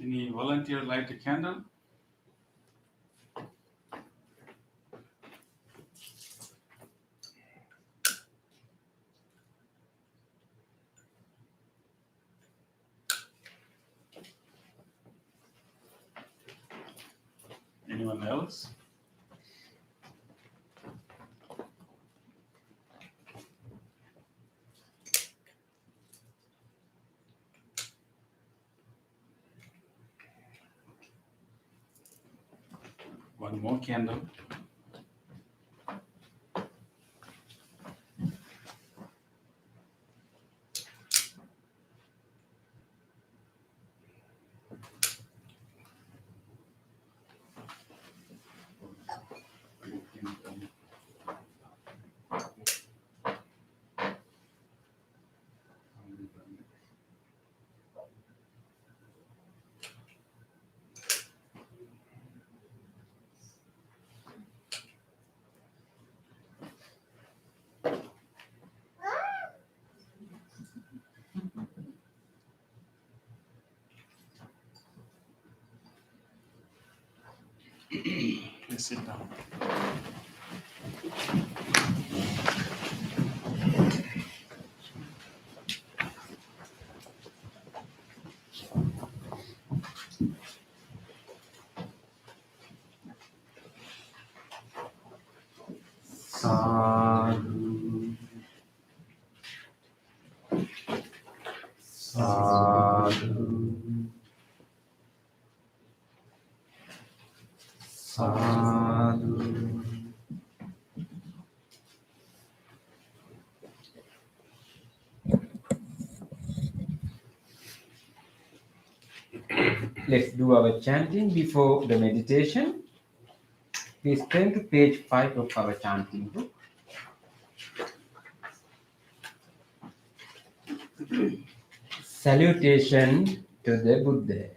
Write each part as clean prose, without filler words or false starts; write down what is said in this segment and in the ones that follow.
Any volunteer light a candle? Anyone else? One more candle. Please sit down. Sadhu, sadhu, sadhu. Let's do our chanting before the meditation. Please turn to page 5 of our chanting book. Salutation to the Buddha.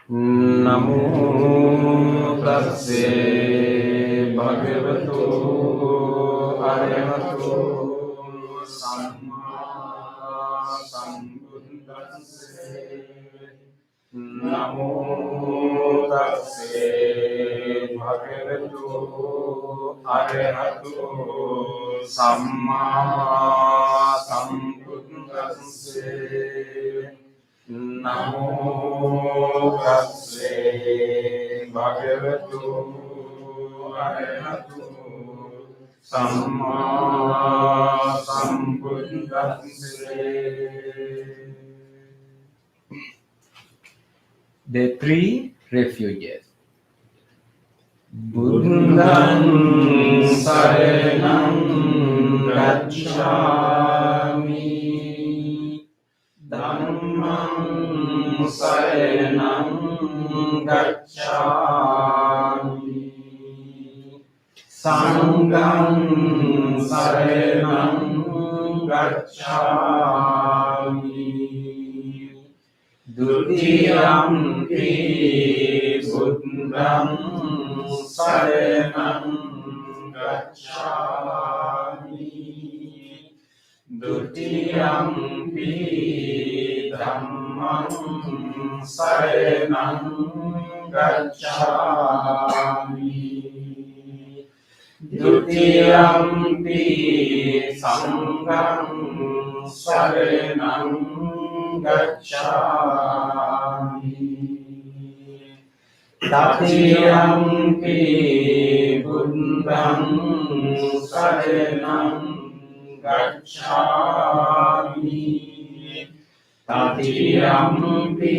Namo tasse bhagavato arahato samma sambuddhassa. Namo tasse bhagavato arahato samma sambuddhassa. Namo tasse bhagavato arahato samma sambuddhassa. The three refuges. Buddham saranam gacchami, Dhammam saranam gacchami, Sangham saranam gacchami, Dutiyampi buddham saranam gacchami, Dutiyampi dhammam saranam gacchami, Dutiyampi sangham saranam gacchami, Tatiyampi buddham saranam gacchami, Tatiyampi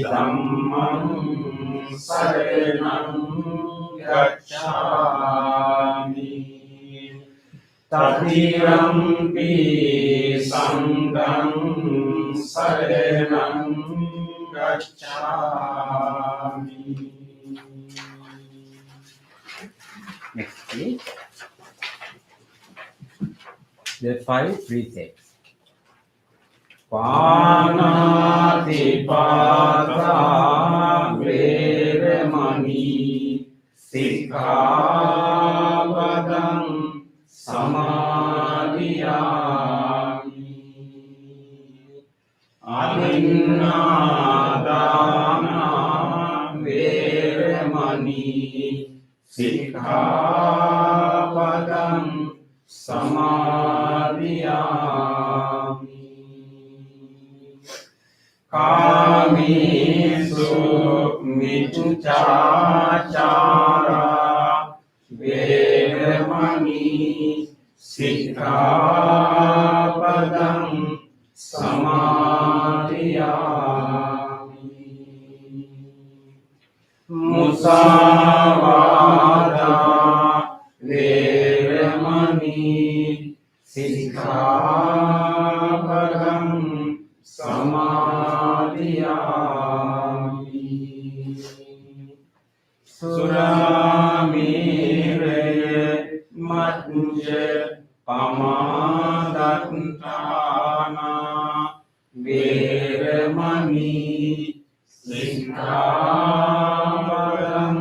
dhammam saranam gacchami, Tatiyampi sangham saranam gacchami. Next page. The 5 precepts. Panatipata veramani sikkhapadam samadhiyami, adinādāna veramani sikkhapadam samadhiyami, kāmesu micchāchārā veramani sikkhapadam samadhiyami, musāvādā veramani sikkhapadam samadhiyami, surameraya majja pamadatthāna veramani sikkhapadam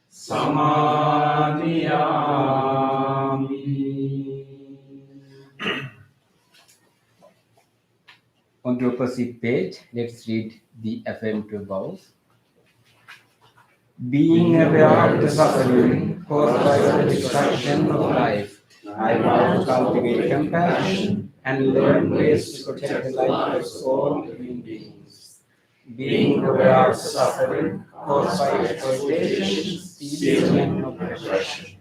samadhiyami. On the opposite page, let's read the affirmative vows. Being aware of the suffering caused by the destruction of life, I vow to cultivate compassion and learn ways to protect the life of all living beings. Being aware of the suffering caused by exploitation, stealing, and oppression,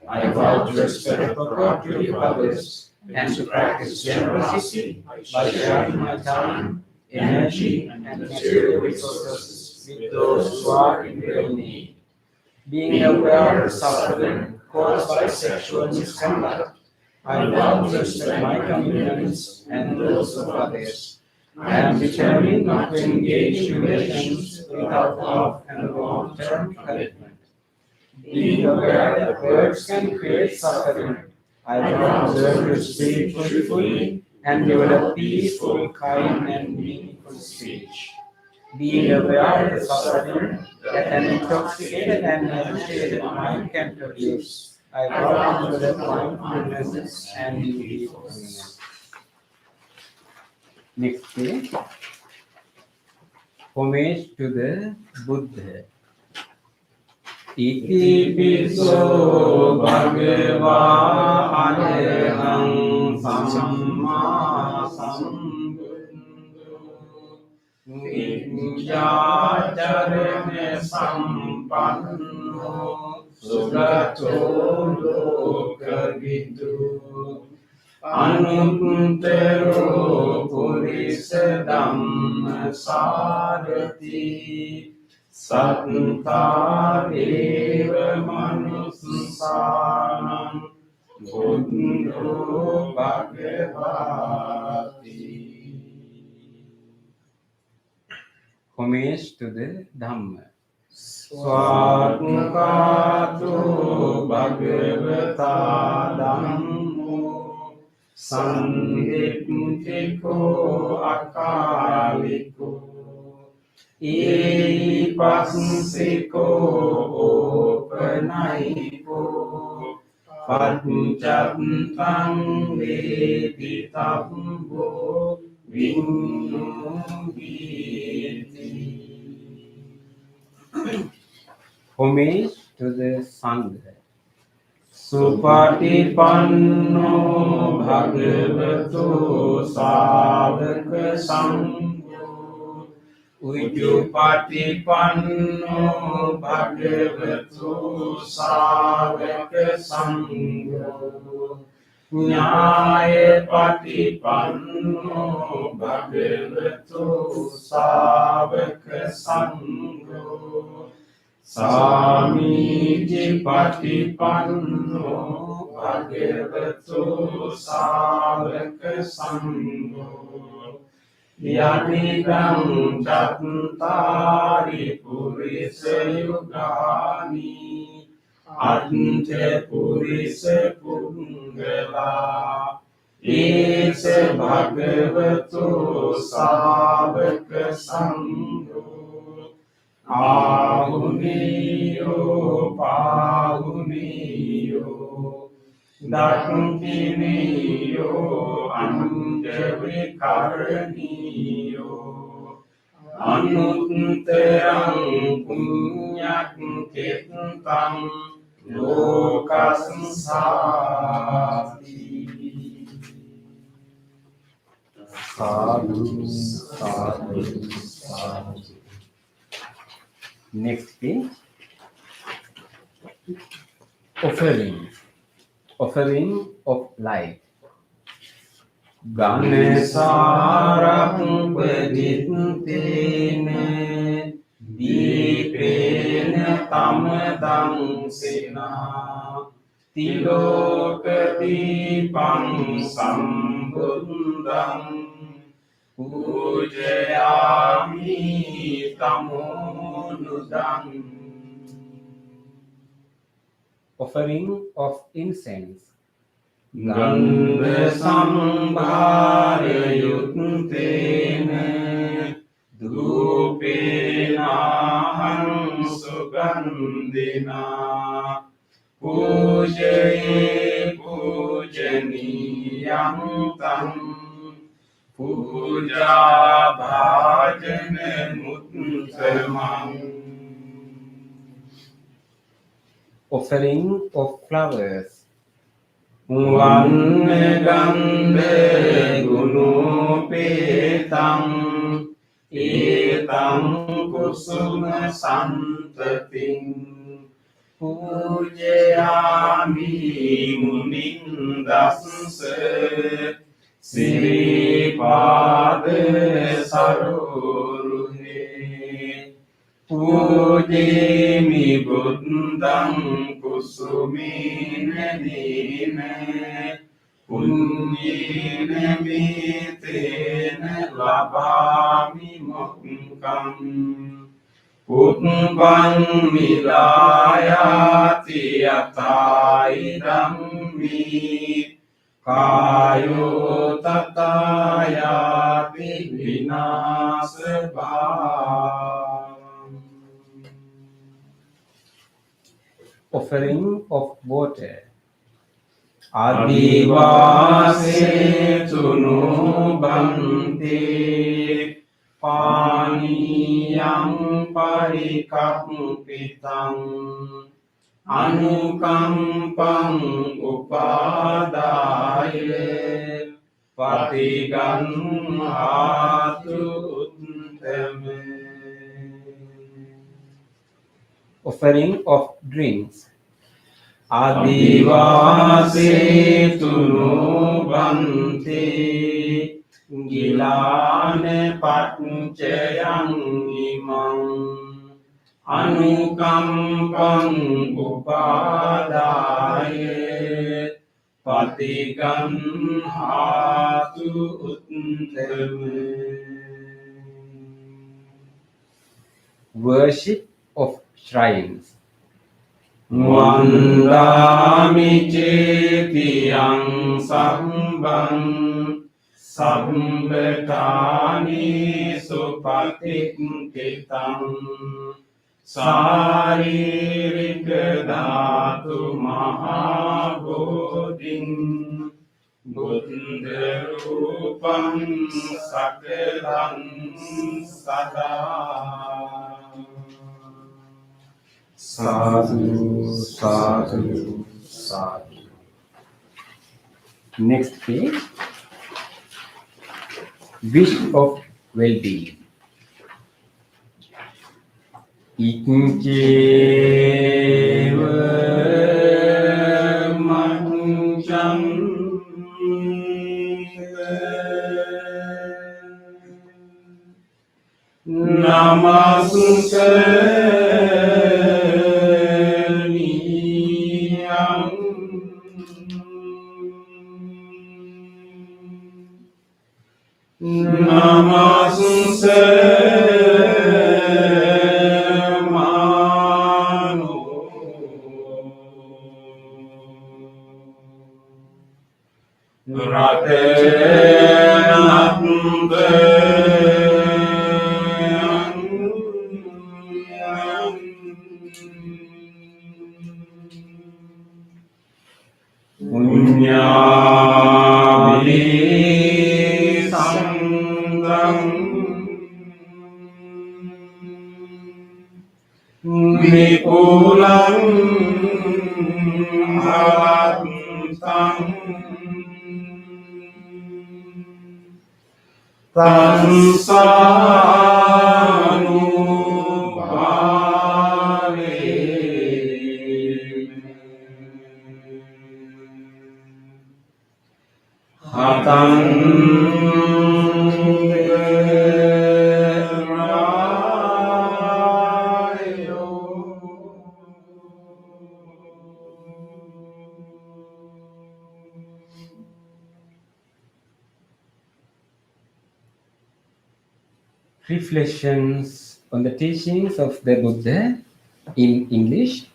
I vow to respect the property of others and to practice generosity by sharing my time, energy, and material resources with those who are in real need. Being aware of the suffering caused by sexual misconduct, I vow to respect my commitments and those of others. I am determined not to engage in relations without love and a long-term commitment. Being aware that words can create suffering, I vow to learn to speak truthfully and develop peaceful, kind, and meaningful speech. Being aware of the suffering that an intoxicated and agitated mind can produce, I vow to develop mindfulness and mindfulness. Next page. Homage to the Buddha. Iti piso bhagava arahang samma sambuddho Vijjācarane sampanno sugato lokavidu anuttaro purisa dhamma sarati Sattva deva manussanam buddho bhagavati. Homage to the Dhamma. Swatmakato bhagavata dhammo sandiptiko akaliko Ipassiko opanaiko Padjantang veditabbo vinnugiti. Homage to the Sangha. Supatipanno bhagavato savaka sangha Ujjupatipanno bhagavato savaka sangho Nyayapatipanno bhagavato savaka sangho Samijjipatipanno bhagavato savaka sangho Yadidam chattari purisa yugani Ante purisa punggala Ise bhagavato savaka sangho Ahuniyo pahuniyo Dakiniyo anjavikaraniyo Anutterang punyak kitang lokasansati Sadhu, sadhu, sadhu. Next page. Offering of light. Ganesarak padittene dipena tamadang sena tilokati pang sambuddham pujayami tamonudam. Offering of incense. Gandha sambhara yuttene dhupena hang sugandhina pujaye pujaniyam tam puja bhajane muttamam. offering of flowers. Vanne gande gunupetang etang kusuma santating pujayami munindassa siripada saruruhe pujemi buddhang kusumine nime punyene mitene labami mokkam Utpang milayati yatai dhammi kayo tatayati vinasabham. Offering of water. Adivase tunu bante Paniyang parikapitang anukampang upadaye patigan hatu uttame. Offering of drinks. Adivase tunu bante Gilane patncayang imang anukampang upadaye patigan hatu uttame. Worship of shrines. Vandami cetiyang sambang Sabbetani supatikitang saririka dhatu mahabodhing buddha rupam sakalang sada. Sadhu, sadhu, sadhu. Next page. Wish of well-being. Ikeva mancham namaskar Namaste Mano Rate Natde Punyami Nipulang harantang tansanu bhave hatang Reflections on the teachings of the Buddha in English.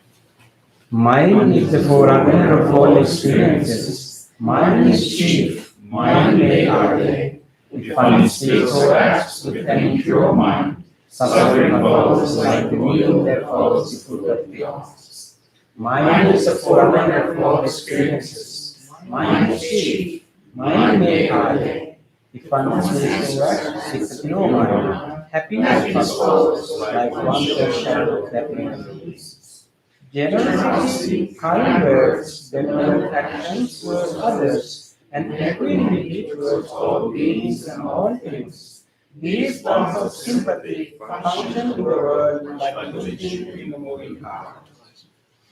Mind is the forerunner of all experiences. Mind is chief. Mind they are they. If one speaks or acts with an impure mind, suffering follows like the wind that follows the foot of the ox. Mind is the forerunner of all experiences. Mind is chief. Mind they are they. If one speaks or acts with a pure mind, happiness follows like one that shadow that never leaves. Generosity, kind words, benevolent actions towards others, and equanimity towards all beings and all things. These bonds of sympathy function in the world like a engine in a moving car.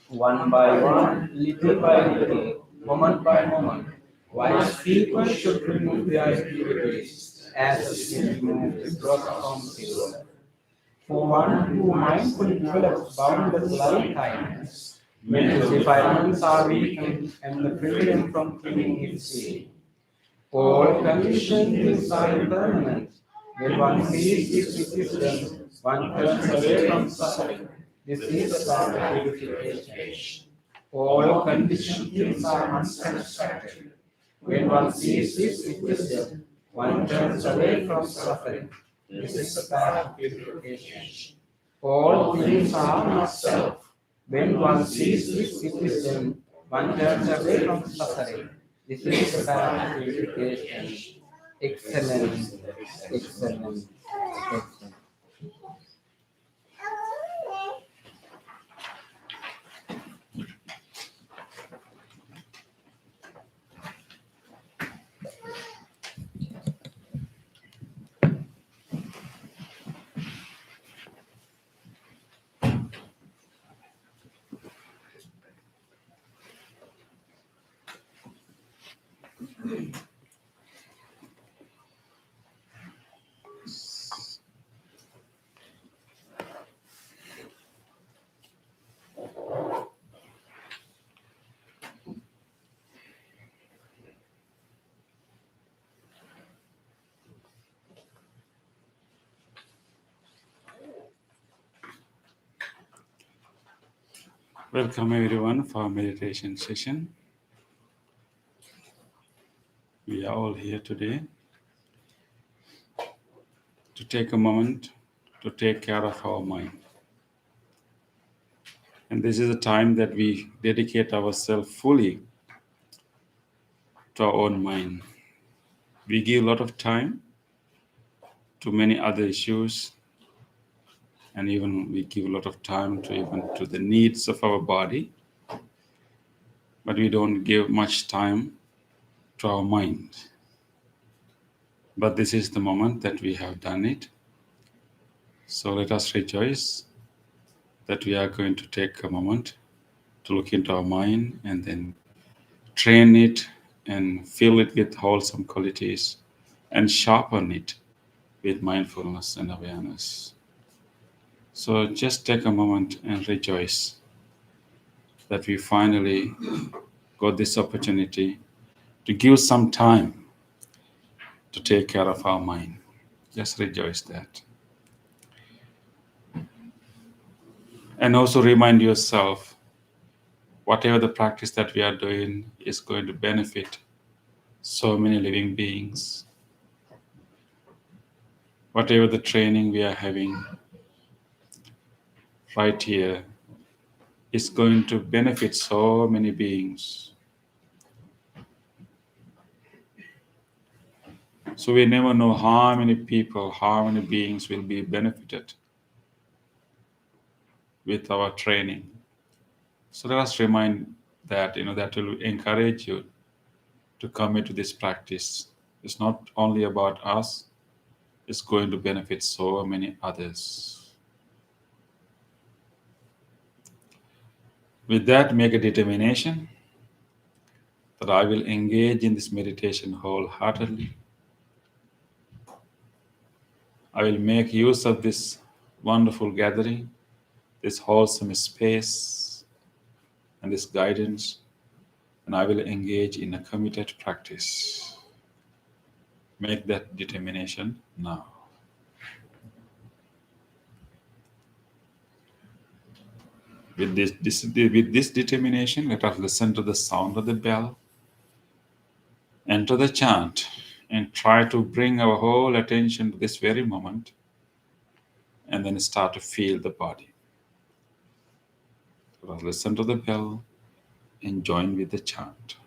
One by one, little by little, moment by moment, wise people should remove their activities as the sea removes the dross from silver. For one who mindfully develops boundless loving kindness, mental defilements are weakened and the freedom from clinging is seen. All conditioned things are impermanent. When one sees this with wisdom, one turns away from suffering. This is the path of purification. All conditioned things are unsatisfactory. When one sees this with wisdom, one turns away from suffering. This is the path of purification. All things are not self. When one sees this with wisdom, one turns away from suffering. This is the path of purification. Excellent, excellent, excellent. Welcome everyone for our meditation session. We are all here today to take a moment to take care of our mind. And this is a time that we dedicate ourselves fully to our own mind. We give a lot of time to many other issues, and even we give a lot of time to the needs of our body, but we don't give much time to our mind. But this is the moment that we have done it. So let us rejoice that we are going to take a moment to look into our mind and then train it and fill it with wholesome qualities and sharpen it with mindfulness and awareness. So just take a moment and rejoice that we finally got this opportunity to give some time to take care of our mind. Just rejoice that. And also remind yourself, whatever the practice that we are doing is going to benefit so many living beings. Whatever the training we are having right here is going to benefit so many beings. So we never know how many people, how many beings will be benefited with our training. So let us remind that, that will encourage you to commit to this practice. It's not only about us, it's going to benefit so many others. With that, make a determination that I will engage in this meditation wholeheartedly. I will make use of this wonderful gathering, this wholesome space, and this guidance, and I will engage in a committed practice. Make that determination now. With this determination, let us listen to the sound of the bell, enter the chant, and try to bring our whole attention to this very moment, and then start to feel the body. Let us listen to the bell and join with the chant.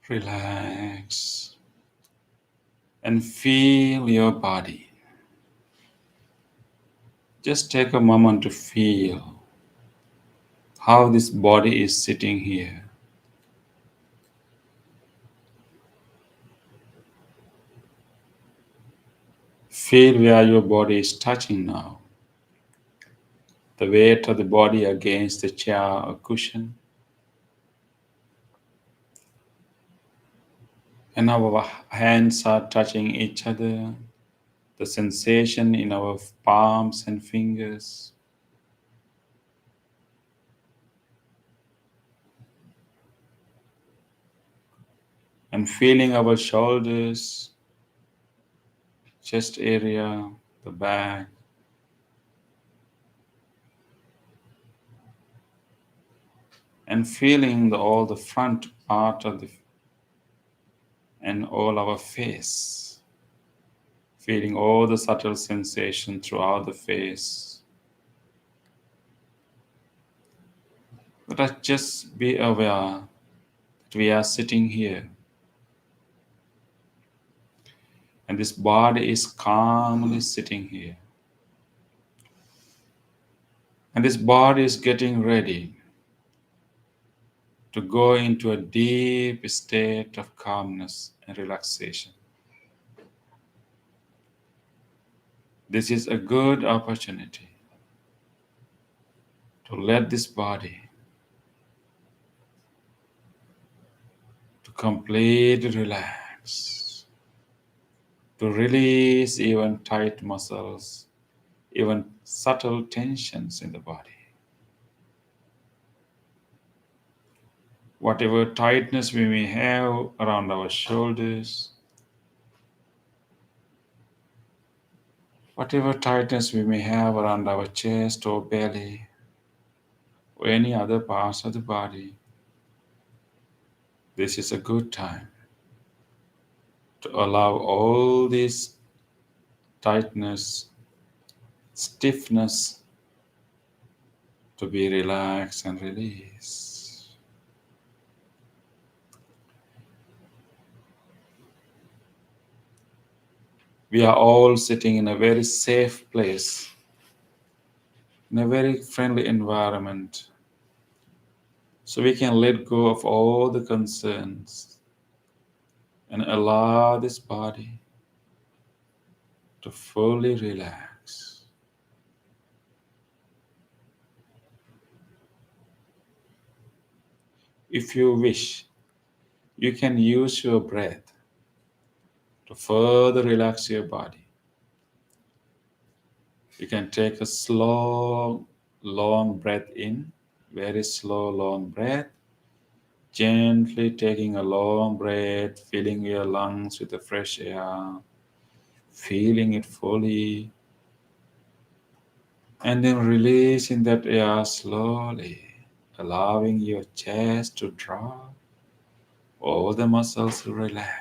Relax and feel your body. Just take a moment to feel how this body is sitting here. Feel where your body is touching now. The weight of the body against the chair or cushion. And our hands are touching each other. The sensation in our palms and fingers. And feeling our shoulders, chest area, the back. And feeling all the front part of the and all our face. Feeling all the subtle sensation throughout the face. Let us just be aware that we are sitting here. And this body is calmly sitting here. And this body is getting ready to go into a deep state of calmness and relaxation. This is a good opportunity to let this body to completely relax, to release even tight muscles, even subtle tensions in the body. Whatever tightness we may have around our shoulders, whatever tightness we may have around our chest or belly, or any other parts of the body, this is a good time to allow all this tightness, stiffness to be relaxed and released. We are all sitting in a very safe place, in a very friendly environment, so we can let go of all the concerns and allow this body to fully relax. If you wish, you can use your breath to further relax your body. You can take a slow, long breath in, very slow, long breath. Gently taking a long breath, filling your lungs with the fresh air, feeling it fully, and then releasing that air slowly, allowing your chest to drop, all the muscles to relax.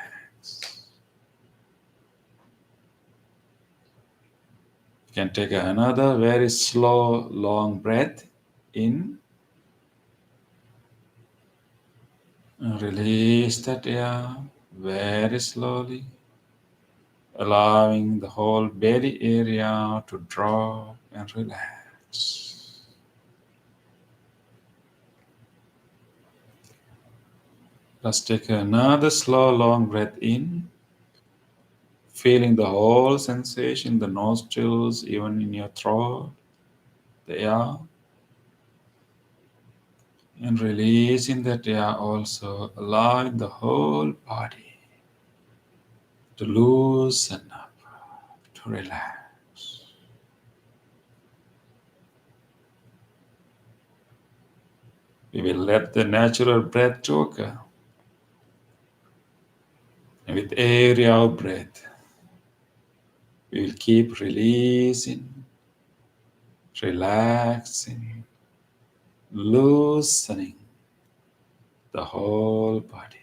You can take another very slow, long breath in, and release that air very slowly, allowing the whole belly area to drop and relax. Let's take another slow, long breath in, feeling the whole sensation in the nostrils, even in your throat, the air, and releasing that air also, allowing the whole body to loosen up, to relax. We will let the natural breath to occur. And with every out breath, we will keep releasing, relaxing, loosening the whole body.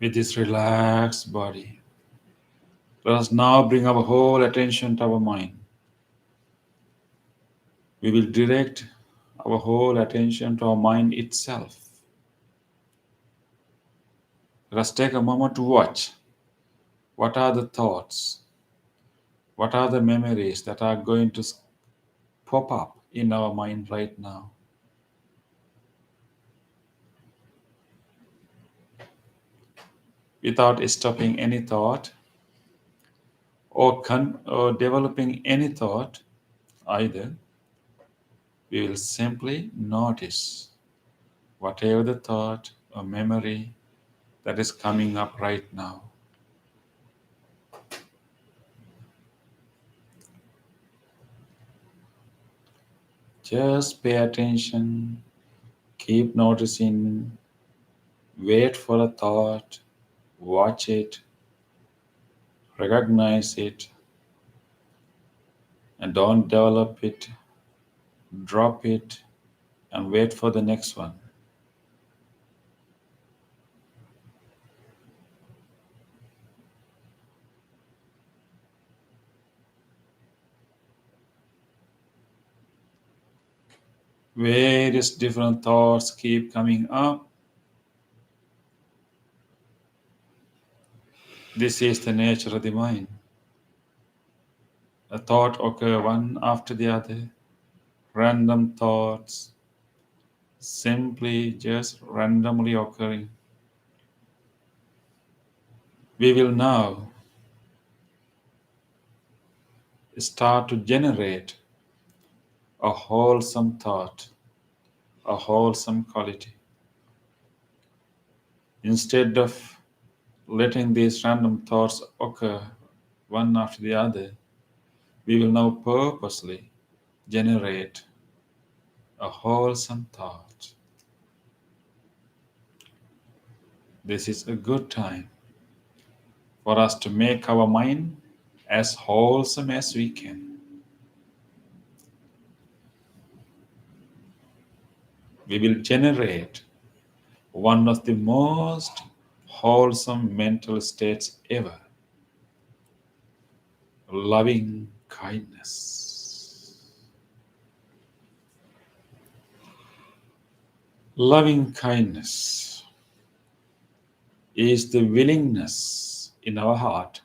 with this relaxed body. Let us now bring our whole attention to our mind. We will direct our whole attention to our mind itself. Let us take a moment to watch. What are the thoughts? What are the memories that are going to pop up in our mind right now? Without stopping any thought or developing any thought either, we will simply notice whatever the thought or memory that is coming up right now. Just pay attention, keep noticing, wait for a thought, watch it, recognize it, and don't develop it, drop it, and wait for the next one. Various different thoughts keep coming up. This is the nature of the mind. A thought occurs one after the other, random thoughts, simply just randomly occurring. We will now start to generate a wholesome thought, a wholesome quality. Instead of letting these random thoughts occur one after the other, we will now purposely generate a wholesome thought. This is a good time for us to make our mind as wholesome as we can. We will generate one of the most wholesome mental states ever, loving kindness. Loving kindness is the willingness in our heart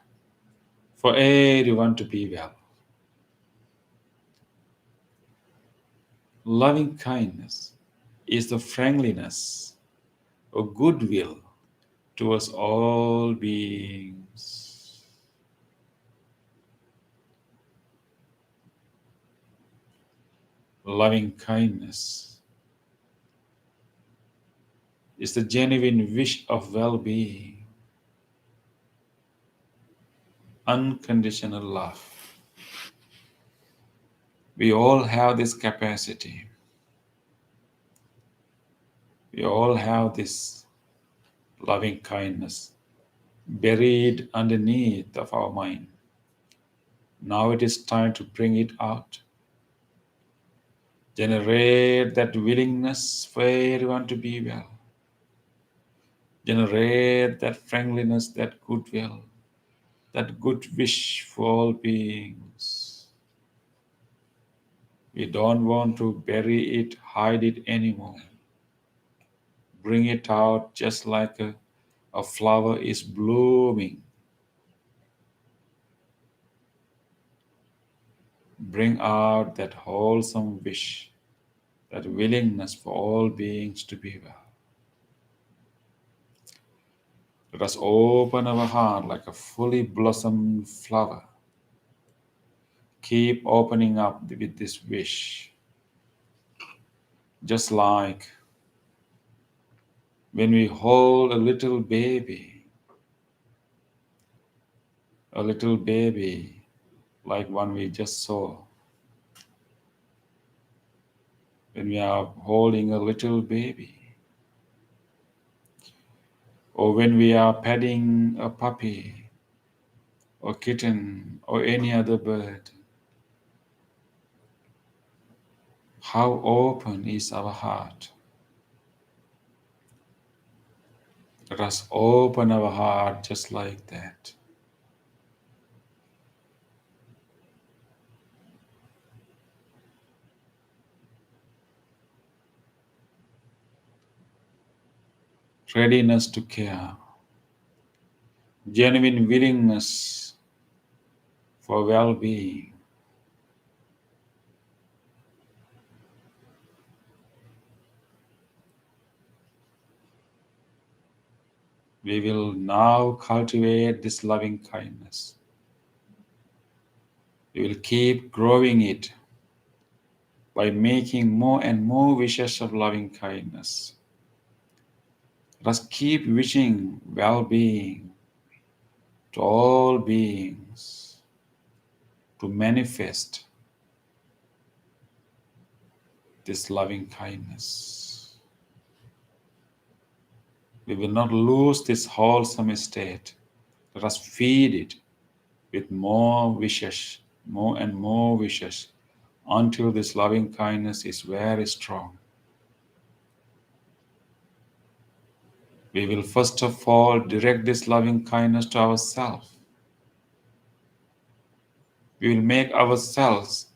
for everyone to be well. Loving kindness is the friendliness or goodwill towards all beings. Loving kindness is the genuine wish of well-being, unconditional love. We all have this capacity. We all have this loving kindness buried underneath of our mind. Now it is time to bring it out. Generate that willingness for everyone to be well. Generate that friendliness, that goodwill, that good wish for all beings. We don't want to bury it, hide it anymore. Bring it out just like a flower is blooming. Bring out that wholesome wish, that willingness for all beings to be well. Let us open our heart like a fully blossomed flower. Keep opening up with this wish. Just like when we hold a little baby like one we just saw. When we are holding a little baby, or when we are petting a puppy or kitten or any other bird, how open is our heart? Let us open our heart just like that. Readiness to care, genuine willingness for well-being. We will now cultivate this loving kindness. We will keep growing it by making more and more wishes of loving kindness. Let us keep wishing well-being to all beings, to manifest this loving kindness. We will not lose this wholesome state. Let us feed it with more wishes, more and more wishes, until this loving kindness is very strong. We will first of all direct this loving kindness to ourselves. We will make ourselves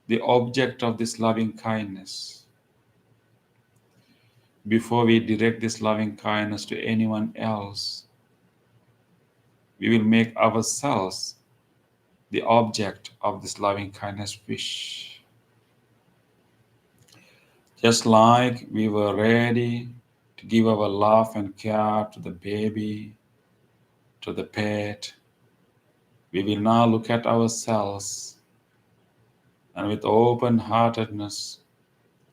the object of this loving kindness. Before we direct this loving kindness to anyone else, we will make ourselves the object of this loving kindness wish. Just like we were ready to give our love and care to the baby, to the pet, we will now look at ourselves and with open-heartedness,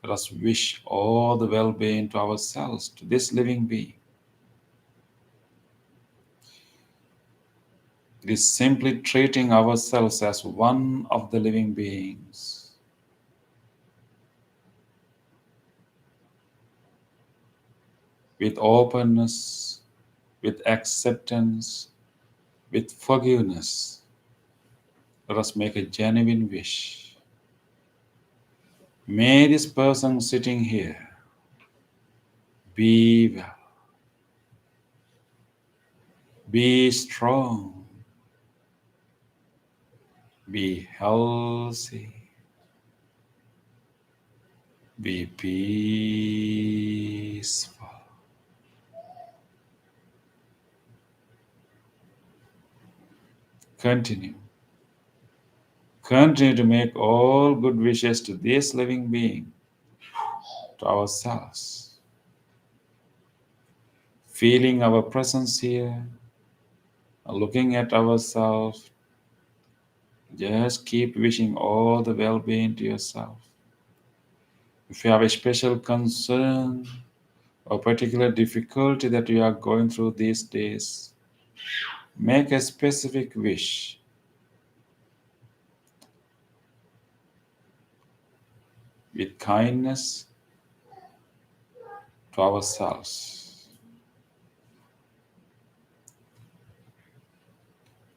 let us wish all the well-being to ourselves, to this living being. It is simply treating ourselves as one of the living beings. With openness, with acceptance, with forgiveness, let us make a genuine wish. May this person sitting here be well, be strong, be healthy, be peaceful. Continue. Continue to make all good wishes to this living being, to ourselves. Feeling our presence here, looking at ourselves, just keep wishing all the well-being to yourself. If you have a special concern or particular difficulty that you are going through these days, make a specific wish. With kindness to ourselves.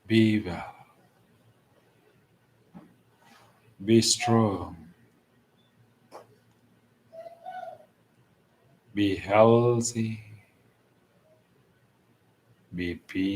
Be well. Be strong. Be healthy. Be peaceful.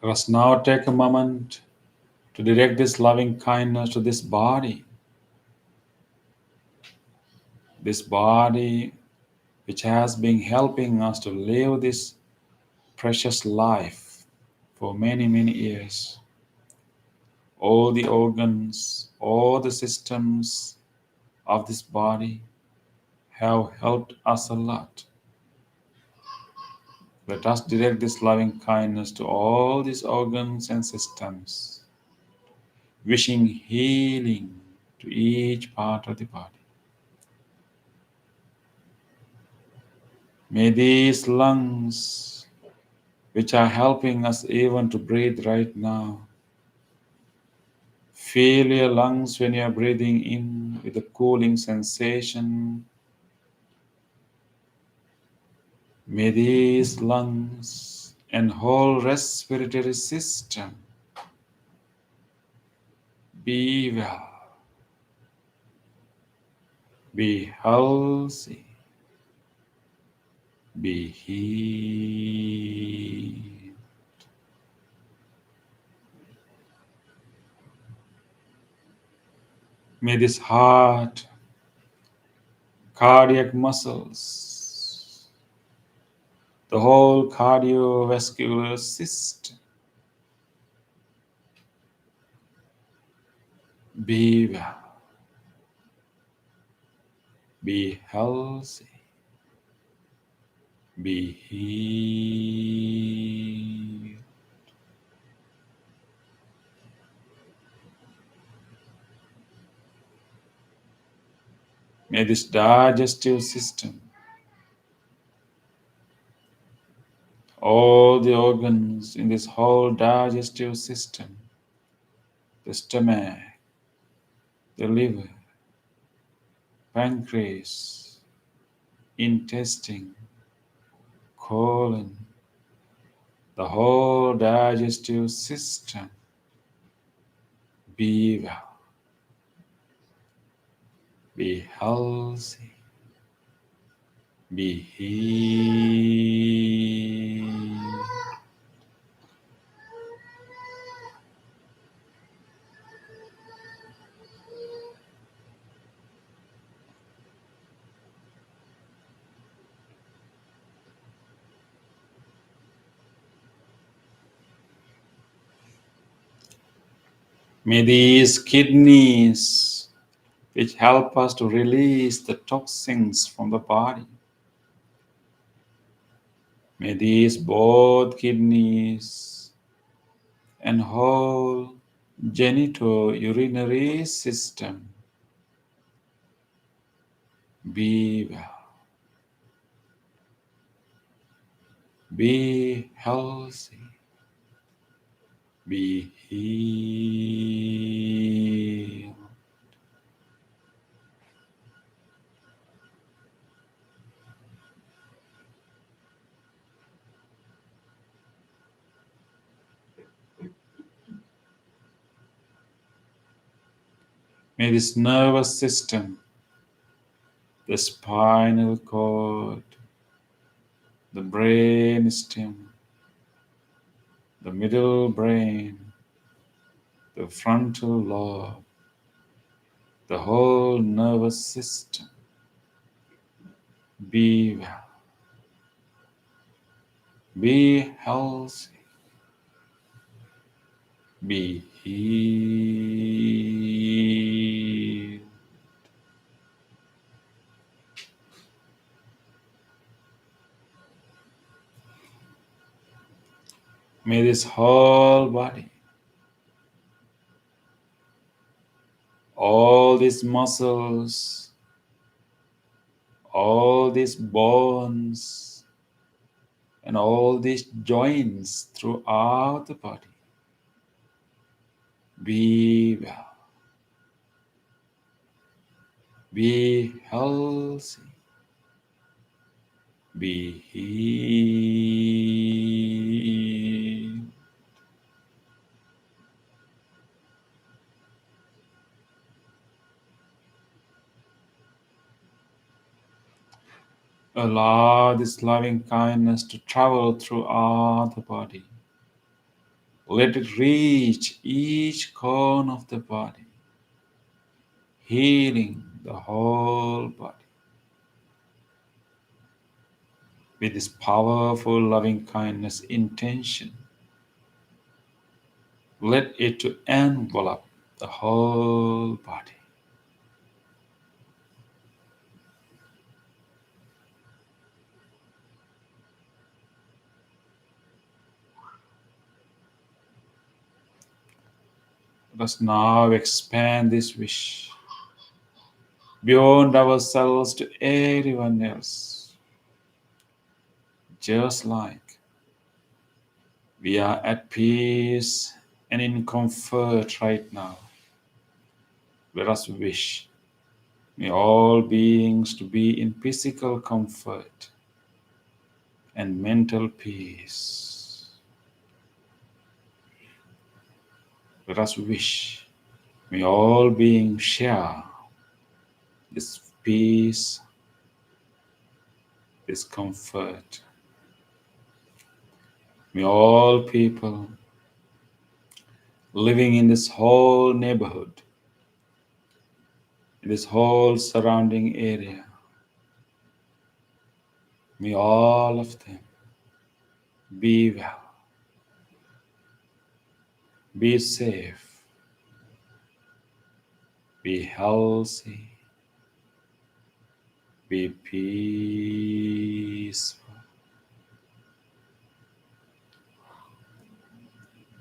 Let us now take a moment to direct this loving kindness to this body. This body which has been helping us to live this precious life for many, many years. All the organs, all the systems of this body have helped us a lot. Let us direct this loving kindness to all these organs and systems, wishing healing to each part of the body. May these lungs, which are helping us even to breathe right now, Feel your lungs when you are breathing in with a cooling sensation. May these lungs and whole respiratory system be well, be healthy, be healed. May this heart, cardiac muscles, the whole cardiovascular system be well, be healthy, be healed. May this digestive system, all the organs in this whole digestive system, the stomach, the liver, pancreas, intestine, colon, the whole digestive system be well, be healthy, be healed. May these kidneys, which help us to release the toxins from the body, may these both kidneys and whole genitourinary system be well, be healthy, be healed. May this nervous system, the spinal cord, the brain stem, the middle brain, the frontal lobe, the whole nervous system be well, be healthy, be healed. May this whole body, all these muscles, all these bones, and all these joints throughout the body be well, be healthy, be healed. Allow this loving kindness to travel throughout the body. Let it reach each corner of the body, healing the whole body. With this powerful loving kindness intention, let it to envelop the whole body. Let us now expand this wish beyond ourselves to everyone else. Just like we are at peace and in comfort right now, Let us wish, may all beings to be in physical comfort and mental peace. Let us wish, may all beings share this peace, this comfort. May all people living in this whole neighborhood, in this whole surrounding area, may all of them be well, be safe, be healthy, be peaceful.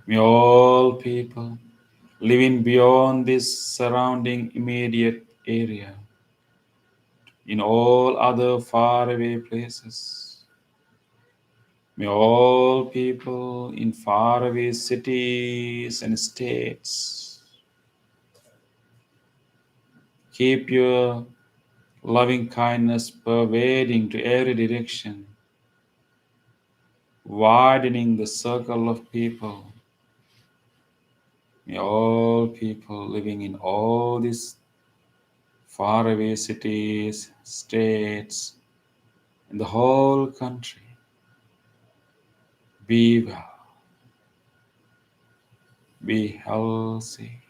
May all people living beyond this surrounding immediate area, in all other faraway places, may all people in faraway cities and states keep your loving kindness pervading to every direction, widening the circle of people. May all people living in all these faraway cities, states, and the whole country be well, be healthy,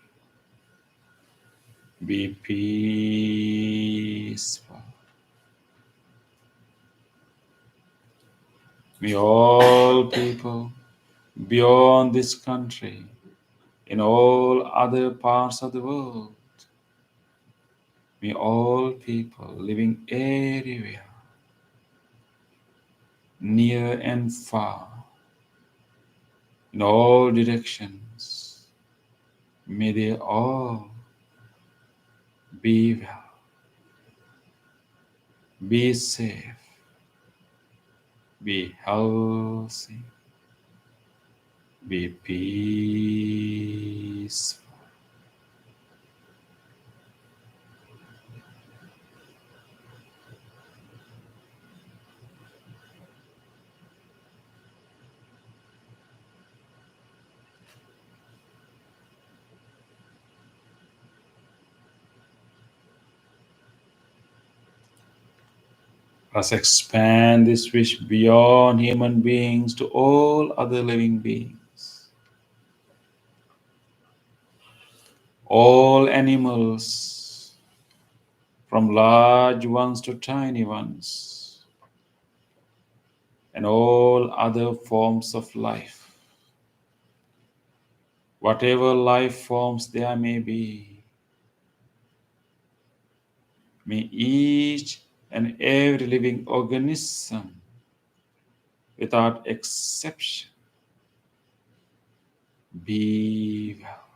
be peaceful. May all people beyond this country, in all other parts of the world, may all people living everywhere, near and far, in all directions, may they all be well, be safe, be healthy, be peaceful. Let's expand this wish beyond human beings to all other living beings, all animals, from large ones to tiny ones, and all other forms of life. Whatever life forms there may be, may each and every living organism, without exception, be well,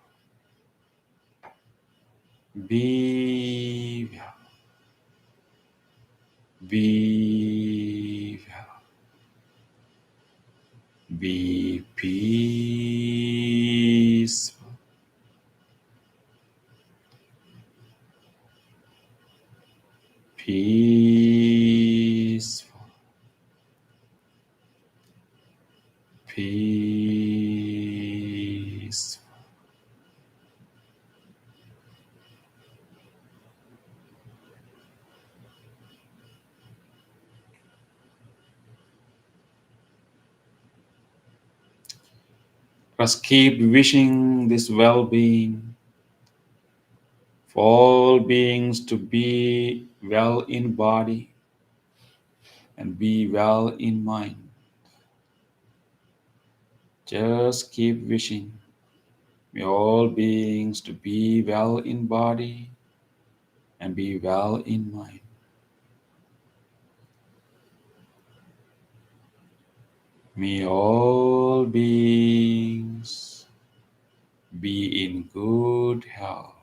be well, be well, be peaceful, peaceful, peaceful. Let's keep wishing this well-being for all beings to be well in body and be well in mind. Just keep wishing, may all beings to be well in body and be well in mind. May all beings be in good health.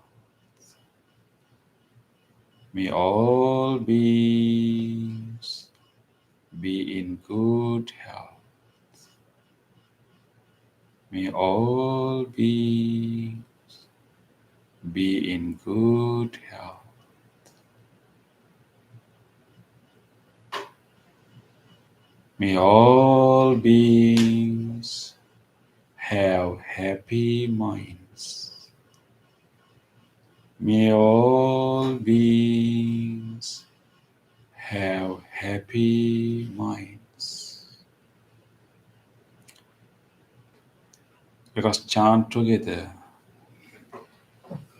May all beings be in good health. May all beings be in good health. May all beings have happy minds. May all beings have happy minds. Let us chant together.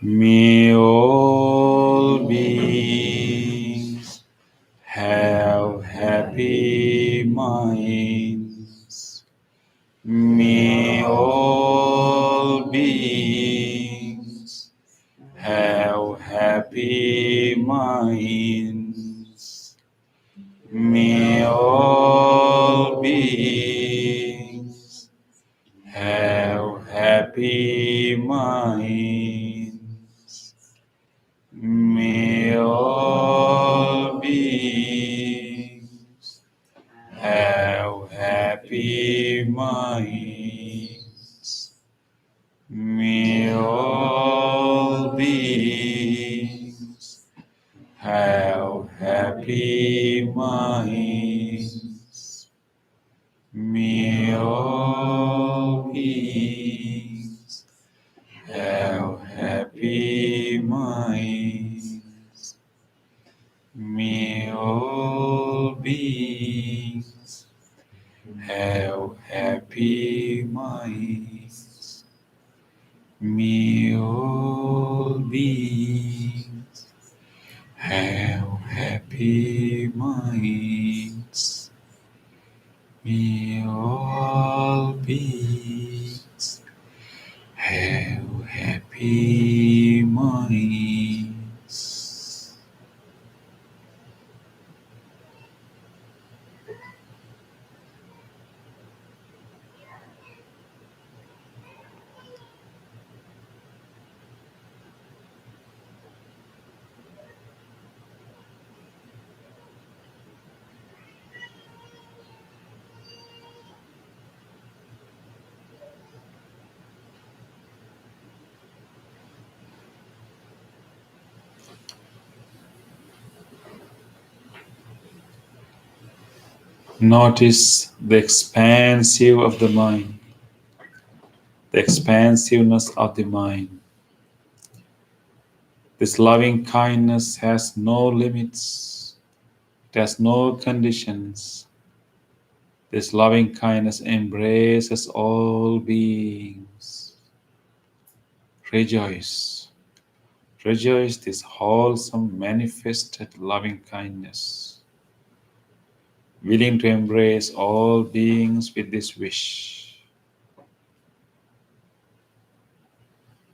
May all beings have happy minds. May all beings have happy minds. May all beings have happy minds. May all beings have happy minds. May all beings have happy minds. May all beings have happy minds. May all beings have happy minds. May all beings have happy minds. May all beings have happy minds. Notice the expansive of the mind, the expansiveness of the mind. This loving kindness has no limits, it has no conditions. This loving kindness embraces all beings. Rejoice, rejoice this wholesome manifested loving kindness, willing to embrace all beings with this wish.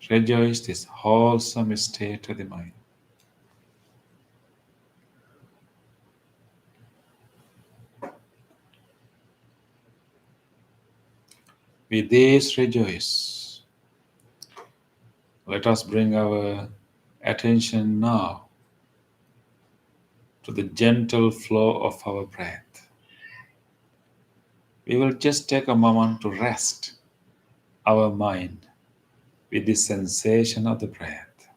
Rejoice this wholesome state of the mind. With this rejoice, let us bring our attention now to the gentle flow of our breath. We will just take a moment to rest our mind with the sensation of the breath.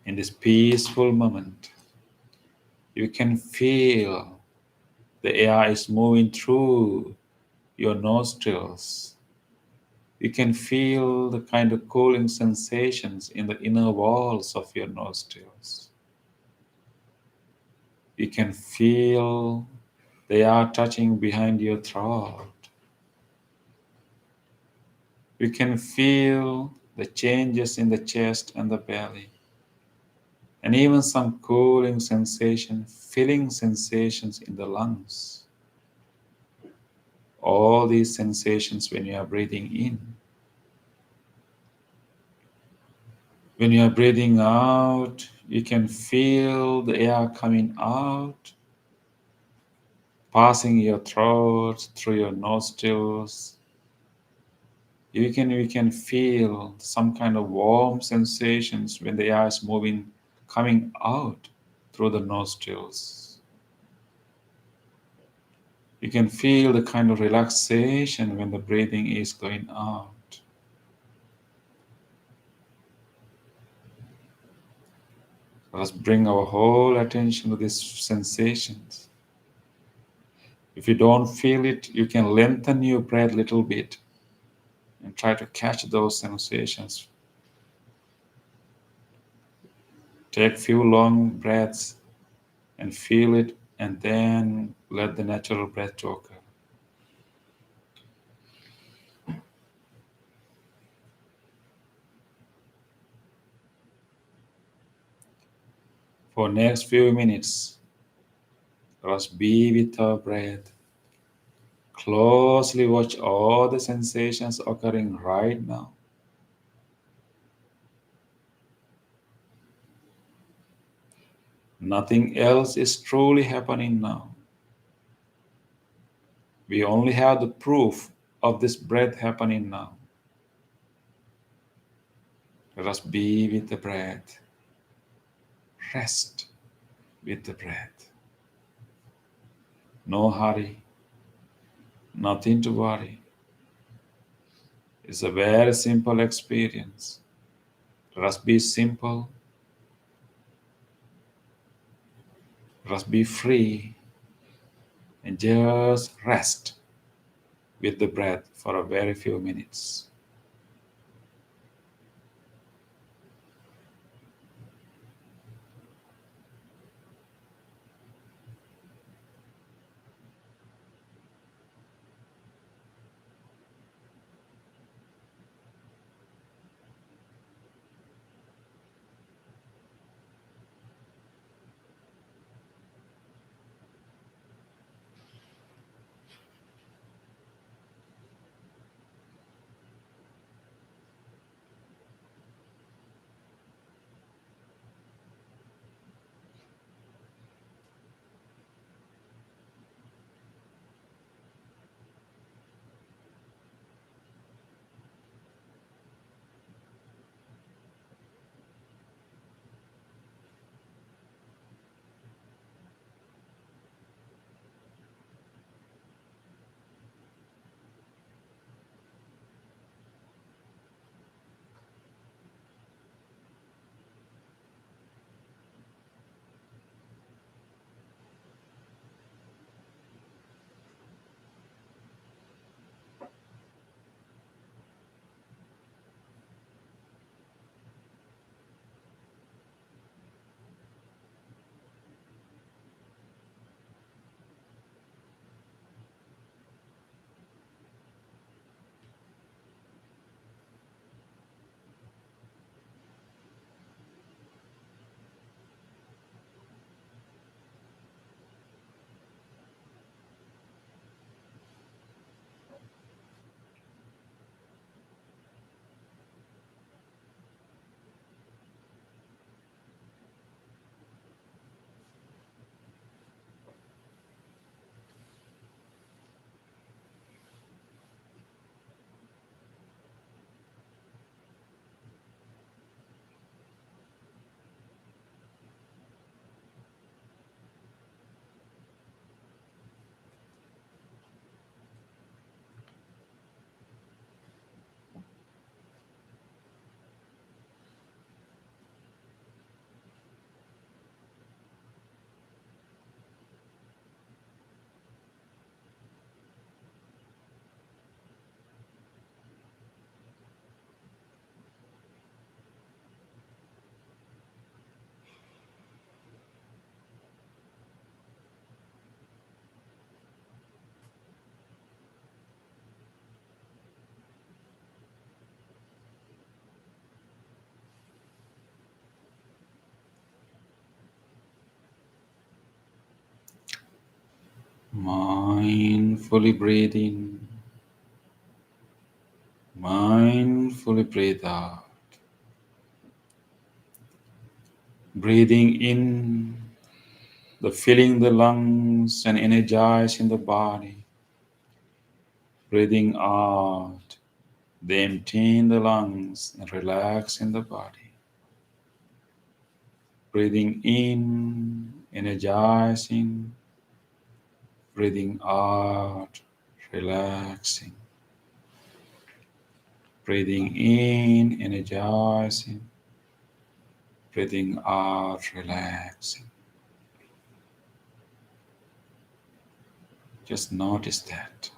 In this peaceful moment, you can feel the air is moving through your nostrils. You can feel the kind of cooling sensations in the inner walls of your nostrils. You can feel the air touching behind your throat. You can feel the changes in the chest and the belly, and even some cooling sensation, filling sensations in the lungs. All these sensations when you are breathing in. When you are breathing out, you can feel the air coming out, passing your throat, through your nostrils. You can feel some kind of warm sensations when the air is moving, coming out through the nostrils. You can feel the kind of relaxation when the breathing is going out. Let us bring our whole attention to these sensations. If you don't feel it, you can lengthen your breath a little bit and try to catch those sensations. Take few long breaths and feel it, and then let the natural breath to occur. For next few minutes, let us be with our breath. Closely watch all the sensations occurring right now. Nothing else is truly happening now. We only have the proof of this breath happening now. Let us be with the breath. Rest with the breath. No hurry, nothing to worry. It's a very simple experience. Let us be simple. Let us be free and just rest with the breath for a very few minutes. Mindfully breathe in, mindfully breathe out. Breathing in, the filling the lungs and energizing the body. Breathing out, the emptying the lungs and relaxing the body. Breathing in, energizing. Breathing out, relaxing. Breathing in, energizing. Breathing out, relaxing. Just notice that.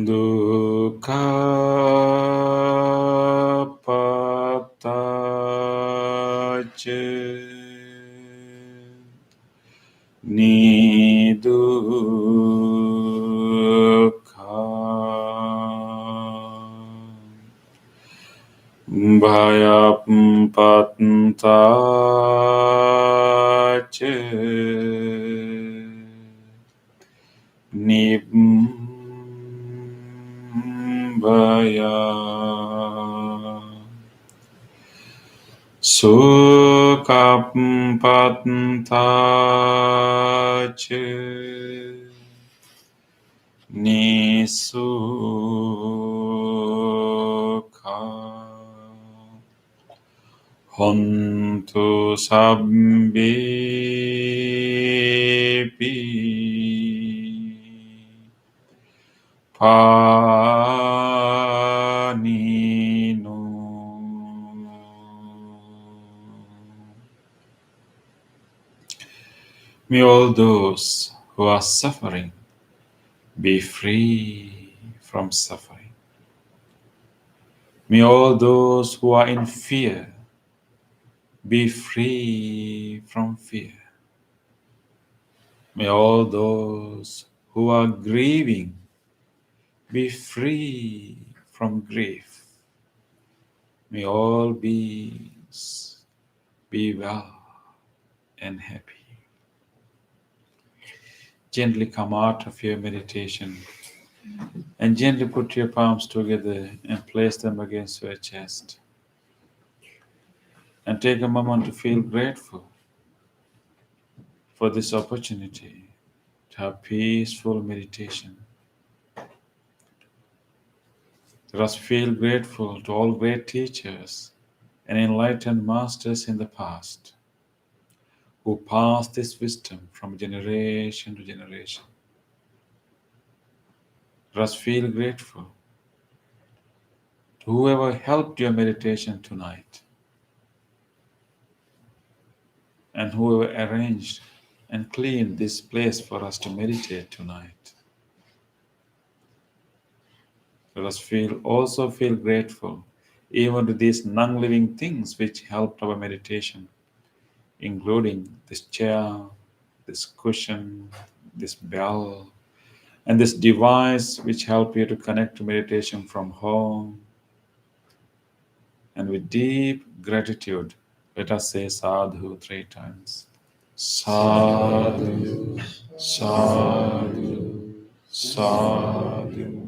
Dukkha patace nidukkha bhayapattace nibbaya sukampattace nisukha hontu sabbepi panino. May all those who are suffering be free from suffering. May all those who are in fear be free from fear. May all those who are grieving be free from grief. May all beings be well and happy. Gently come out of your meditation and gently put your palms together and place them against your chest. And take a moment to feel grateful for this opportunity to have peaceful meditation. Let us feel grateful to all great teachers and enlightened masters in the past who passed this wisdom from generation to generation. Let us feel grateful to whoever helped your meditation tonight and whoever arranged and cleaned this place for us to meditate tonight. Let us also feel grateful even to these non-living things which helped our meditation, including this chair, this cushion, this bell, and this device which help you to connect to meditation from home. And with deep gratitude, let us say sadhu 3 times. Sadhu, sadhu, sadhu.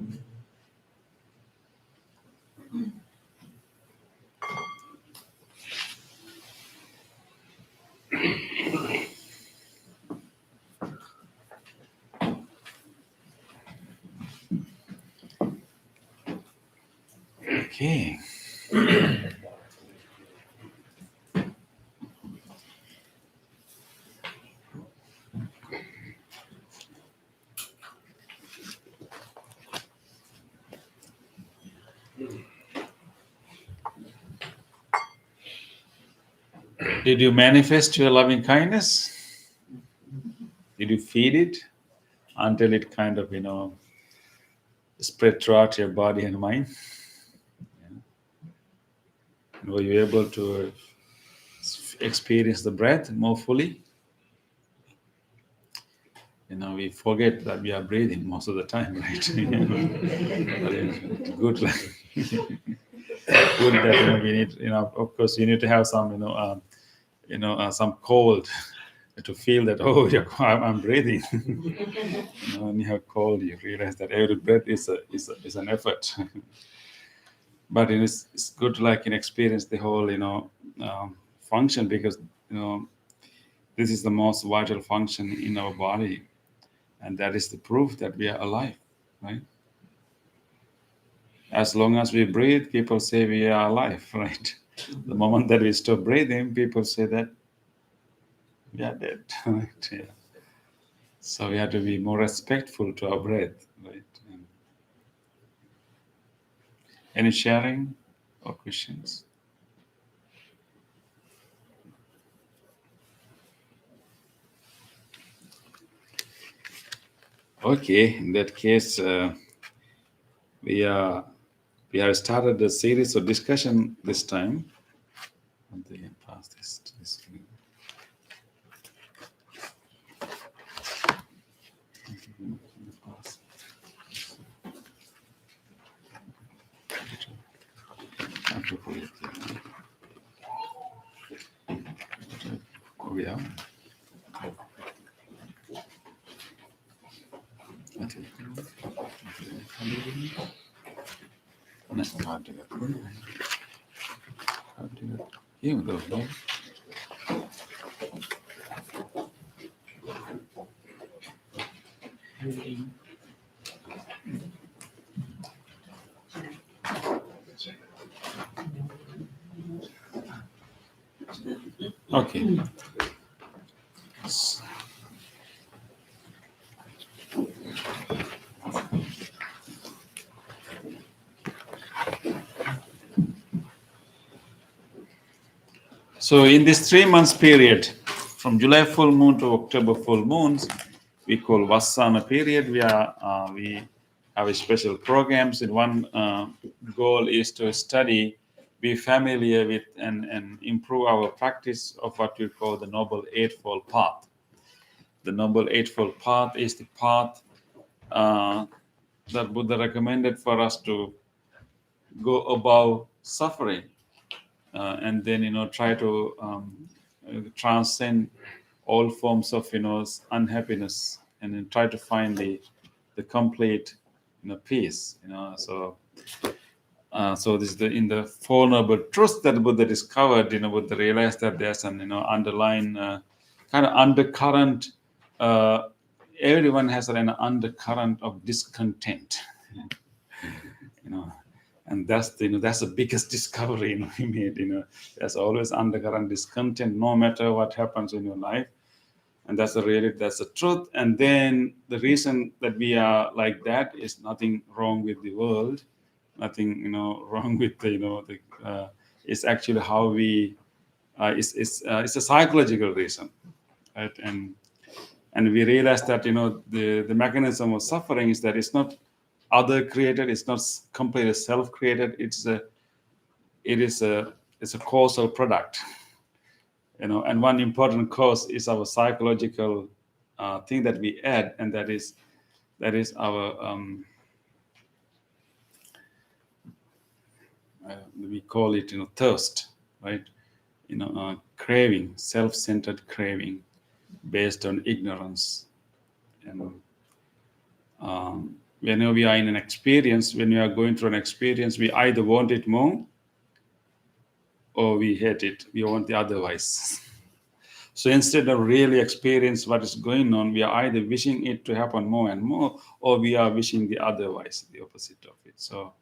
Okay. Did you manifest your loving kindness? Did you feed it until it kind of, spread throughout your body and mind? And were you able to experience the breath more fully? We forget that we are breathing most of the time, right? But it's good, good that we need. Of course, you need to have some, some cold to feel that. Oh, I'm breathing. When you have cold, you realize that every breath is an effort. But it's good to experience the whole function, because this is the most vital function in our body. And that is the proof that we are alive, right? As long as we breathe, people say we are alive, right? The moment that we stop breathing, people say that we are dead, right? Yeah. So we have to be more respectful to our breath, right? Any sharing or questions? Okay, in that case, we have started a series of discussion this time. Pass this. Yeah. Okay. So in this 3 months period, from July full moon to October full moons, we call Vassana period. We have a special programs, and one goal is to study, be familiar with, and improve our practice of what we call the Noble Eightfold Path. the Noble Eightfold Path is the path that Buddha recommended for us to go above suffering, and then try to transcend all forms of unhappiness, and then try to find the complete peace. So this is in the Four Noble Truths that Buddha discovered. Buddha realized that there's an underlying kind of undercurrent. Everyone has an undercurrent of discontent. And that's that's the biggest discovery we made. There's always undercurrent discontent, no matter what happens in your life, and that's the truth. And then the reason that we are like that is nothing wrong with the world, nothing wrong with it's actually how we. It's a psychological reason, right? And we realize that the mechanism of suffering is that it's not other created, it's not completely self-created. It's a causal product, and one important cause is our psychological thing that we add, and that is our we call it thirst, right? Craving, self-centered craving based on ignorance. And whenever we are in an experience, when we are going through an experience, we either want it more or we hate it. We want the otherwise. So instead of really experience what is going on, we are either wishing it to happen more and more, or we are wishing the otherwise, the opposite of it. So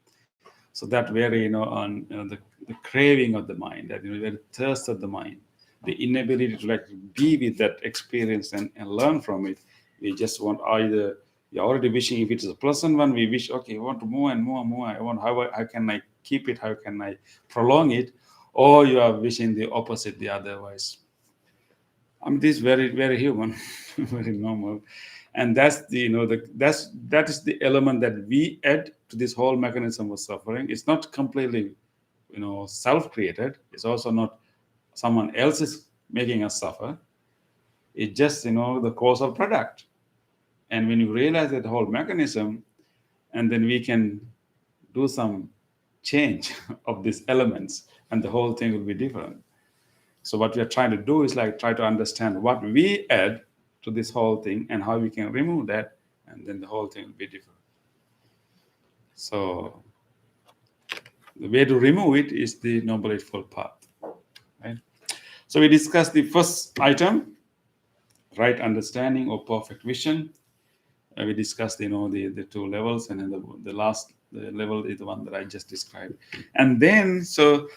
that very the craving of the mind, that very thirst of the mind, the inability to be with that experience and learn from it. We just want either. You're already wishing, if it's a pleasant one, we wish, okay, I want more and more and more. I want, how can I keep it? How can I prolong it? Or you are wishing the opposite, the otherwise. This is very, very human, very normal. And that's that is the element that we add to this whole mechanism of suffering. It's not completely, self-created. It's also not someone else is making us suffer. It's just, the causal product. And when you realize that whole mechanism, and then we can do some change of these elements, and the whole thing will be different. So what we are trying to do is try to understand what we add to this whole thing and how we can remove that, and then the whole thing will be different. So the way to remove it is the Noble Eightfold Path, right? So we discussed the first item, right understanding or perfect vision. We discussed, the two levels, and then the last level is the one that I just described. And then, so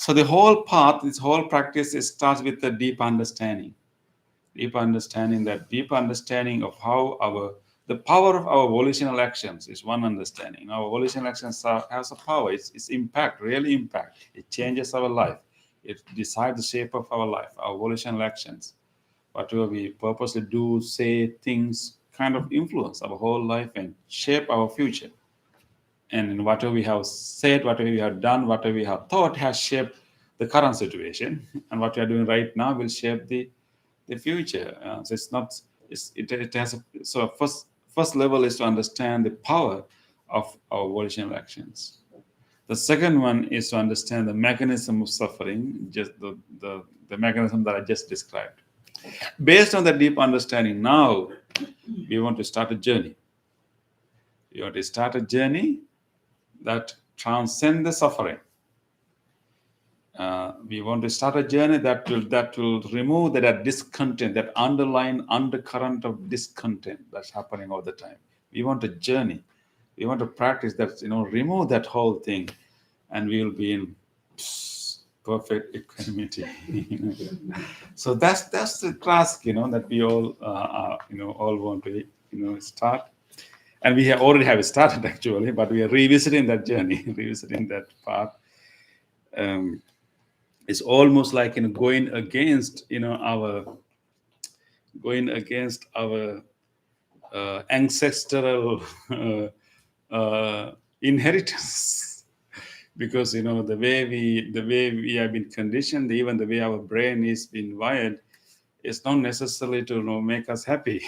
the whole path, this whole practice, starts with the deep understanding. Deep understanding of how the power of our volitional actions is one understanding. Our volitional actions has a power. It's impact, really impact. It changes our life. It decides the shape of our life. Our volitional actions, whatever we purposely do, say, things, kind of influence our whole life and shape our future. And whatever we have said, whatever we have done, whatever we have thought has shaped the current situation, and what we are doing right now will shape the future. So it's not. It has so first level is to understand the power of our volitional actions. The second one is to understand the mechanism of suffering, just the mechanism that I just described. Based on that deep understanding, now we want to start a journey. We want to start a journey that transcends the suffering. We want to start a journey that will remove that discontent, that underlying undercurrent of discontent that's happening all the time. We want a journey. We want to practice that, remove that whole thing, and we will be in perfect equanimity. So that's the task, that we all all want to start. And we already have started, actually, but we are revisiting that journey, revisiting that path. It's almost like going against our ancestral inheritance, because the way we have been conditioned, even the way our brain is been wired, it's not necessarily to make us happy.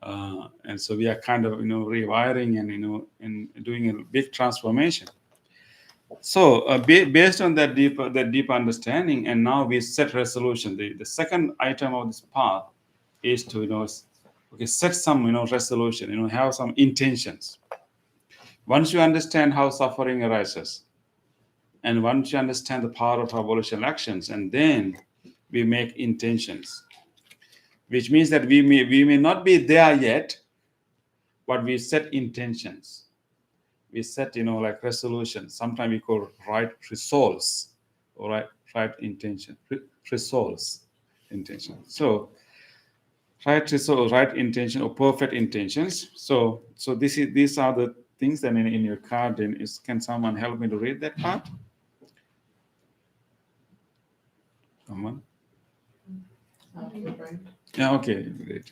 And so we are kind of rewiring and doing a big transformation. So based on that deep understanding, and now we set resolution. The second item of this path is to set some resolution, have some intentions. Once you understand how suffering arises, and once you understand the power of evolution actions, and then we make intentions, which means that we may not be there yet, but we set intentions. We set like resolutions. Sometimes we call right resolves, or right intention, resolves, intention. So right resolve, right intention, or perfect intentions. So these are the things that in your card. And can someone help me to read that part? Someone? Yeah, okay, great.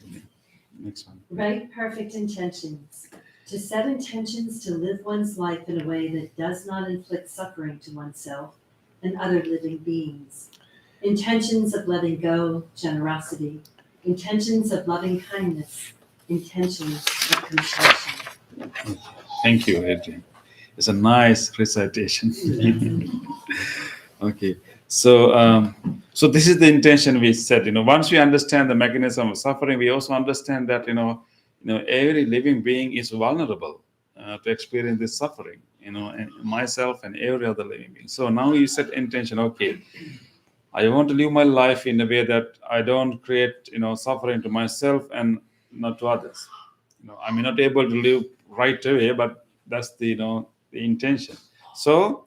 Next one. Right perfect intentions. To set intentions to live one's life in a way that does not inflict suffering to oneself and other living beings. Intentions of letting go, generosity. Intentions of loving kindness. Intentions of compassion. Thank you, Adrian. It's a nice recitation. Okay, so this is the intention we set. Once we understand the mechanism of suffering, we also understand that every living being is vulnerable to experience this suffering. And myself and every other living being. So now you set intention. Okay, I want to live my life in a way that I don't create suffering to myself and not to others. I may not able to live right away, but that's the the intention. So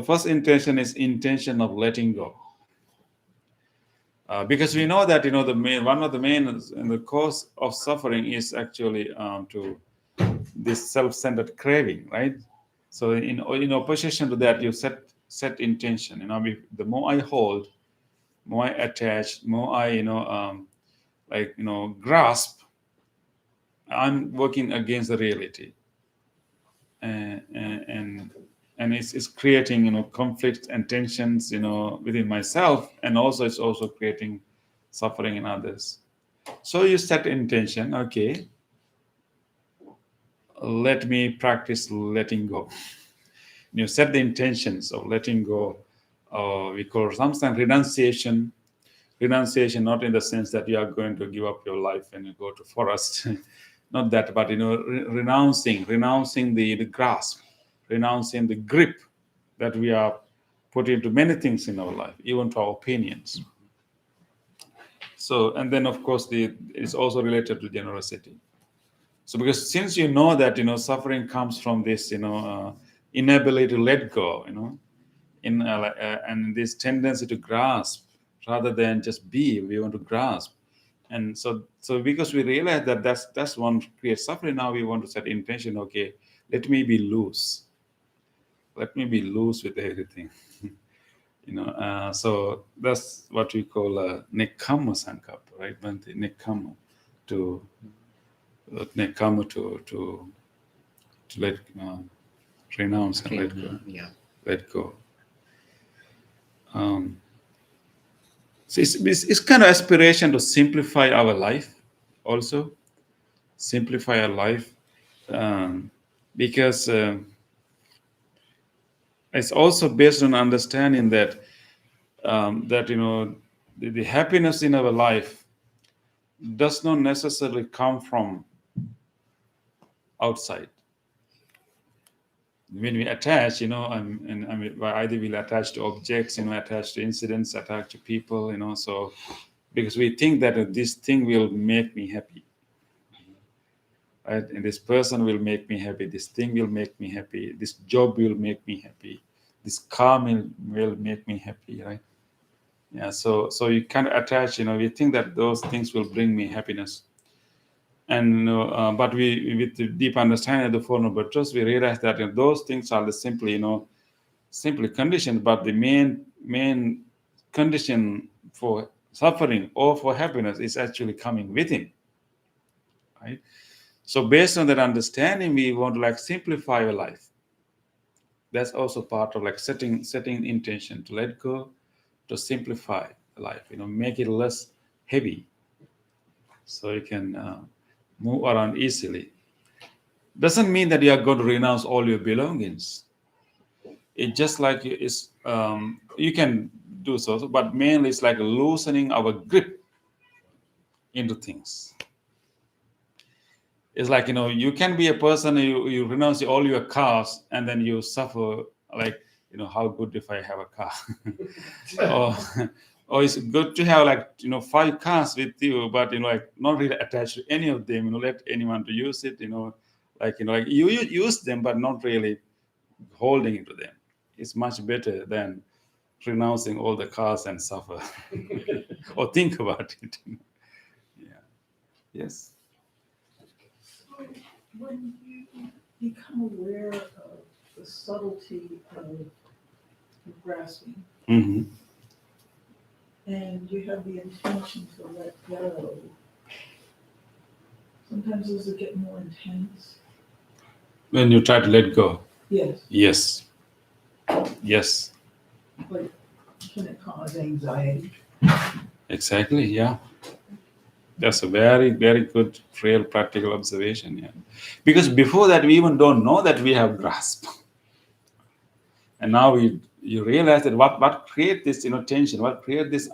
first intention is intention of letting go. Because we know that one of the main and the cause of suffering is actually to this self-centered craving, right? So in opposition to that, you set intention. The more I hold, more I attach, more I grasp, I'm working against the reality, and it's creating conflicts and tensions within myself, and also it's also creating suffering in others. So you set intention. Okay, let me practice letting go. You set the intentions of letting go. We call sometimes renunciation. Renunciation, not in the sense that you are going to give up your life and you go to forest. Not that, but renouncing the grasp, renouncing the grip that we are put into many things in our life, even to our opinions. So, and then of course it's also related to generosity. So because since that suffering comes from this inability to let go, and this tendency to grasp rather than just be, we want to grasp. And so because we realize that that's one creates suffering, now we want to set intention. Okay, let me be loose with everything. So that's what we call nekkhamma sankappa, right? Bhante? Nekkhamma, to let renounce and let go. Yeah. Let go. So it's kind of aspiration to simplify our life, also simplify our life, because it's also based on understanding that the happiness in our life does not necessarily come from outside. When we attach, either we'll attach to objects, attach to incidents, attach to people, so because we think that this thing will make me happy, right? And this person will make me happy, this thing will make me happy, this job will make me happy, this car will make me happy, right? Yeah, so you kind of attach, we think that those things will bring me happiness. And but we, with the deep understanding of the Four Noble Truths, we realize that those things are simply conditioned. But the main condition for suffering or for happiness is actually coming within, right? So based on that understanding, we want to simplify our life. That's also part of setting intention to let go, to simplify life. Make it less heavy, so you can move around easily. Doesn't mean that you are going to renounce all your belongings. It's just like you can do so, but mainly it's like loosening our grip into things. It's like, you can be a person, you renounce all your cars and then you suffer like, how good if I have a car. or it's good to have like, 5 cars with you, but, like not really attached to any of them, let anyone to use it, like you use them, but not really holding into them. It's much better than renouncing all the cars and suffer or think about it. Yeah. Yes. So when you become aware of the subtlety of grasping Mm-hmm. and you have the intention to let go, sometimes does it get more intense? When you try to let go. Yes, Yes. Yes. but can it cause anxiety? Exactly. Yeah. That's a very, very good, real, practical observation. Yeah. Because before that, we even don't know that we have grasp. And now you realize that what creates this, tension, what creates this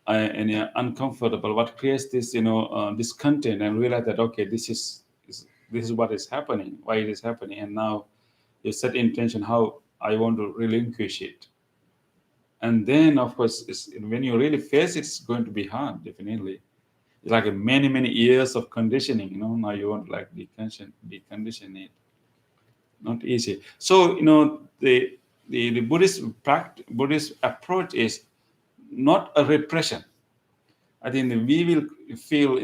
uncomfortable, what creates this, discontent, and realize that, okay, this is what is happening, why it is happening. And now you set intention how I want to relinquish it. And then, of course, when you really face it, it's going to be hard, definitely. It's like many, many years of conditioning, now you want to like decondition it. Not easy. So, the Buddhist approach is not a repression. I think that we will feel,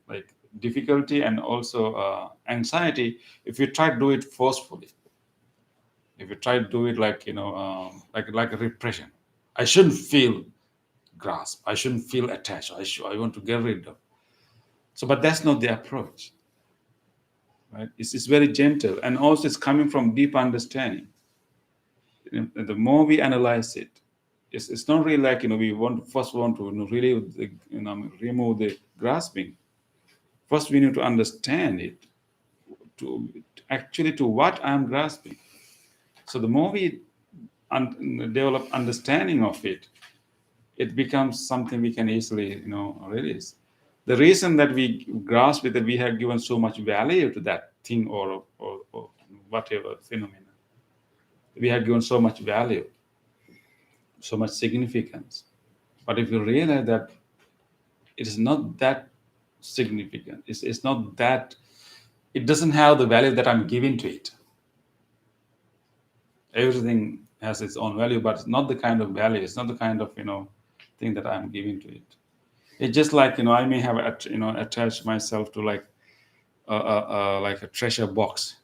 like difficulty and also anxiety if you try to do it forcefully. If you try to do it like, like a repression. I shouldn't feel grasp. I shouldn't feel attached. I want to get rid of. So, but that's not the approach. Right? It's very gentle, and also it's coming from deep understanding. The more we analyze it, it's not really like, we want to really remove the grasping. First, we need to understand it to what I'm grasping. So the more we develop understanding of it, it becomes something we can easily release. The reason that we grasp it, that we have given so much value to that thing or whatever phenomenon. We have given so much value, so much significance. But if you realize that it is not that significant, it's not that, it doesn't have the value that I'm giving to it. Everything has its own value, but it's not the kind of value, it's not the kind of thing that I'm giving to it. It's just like, I may have attached myself to like a treasure box,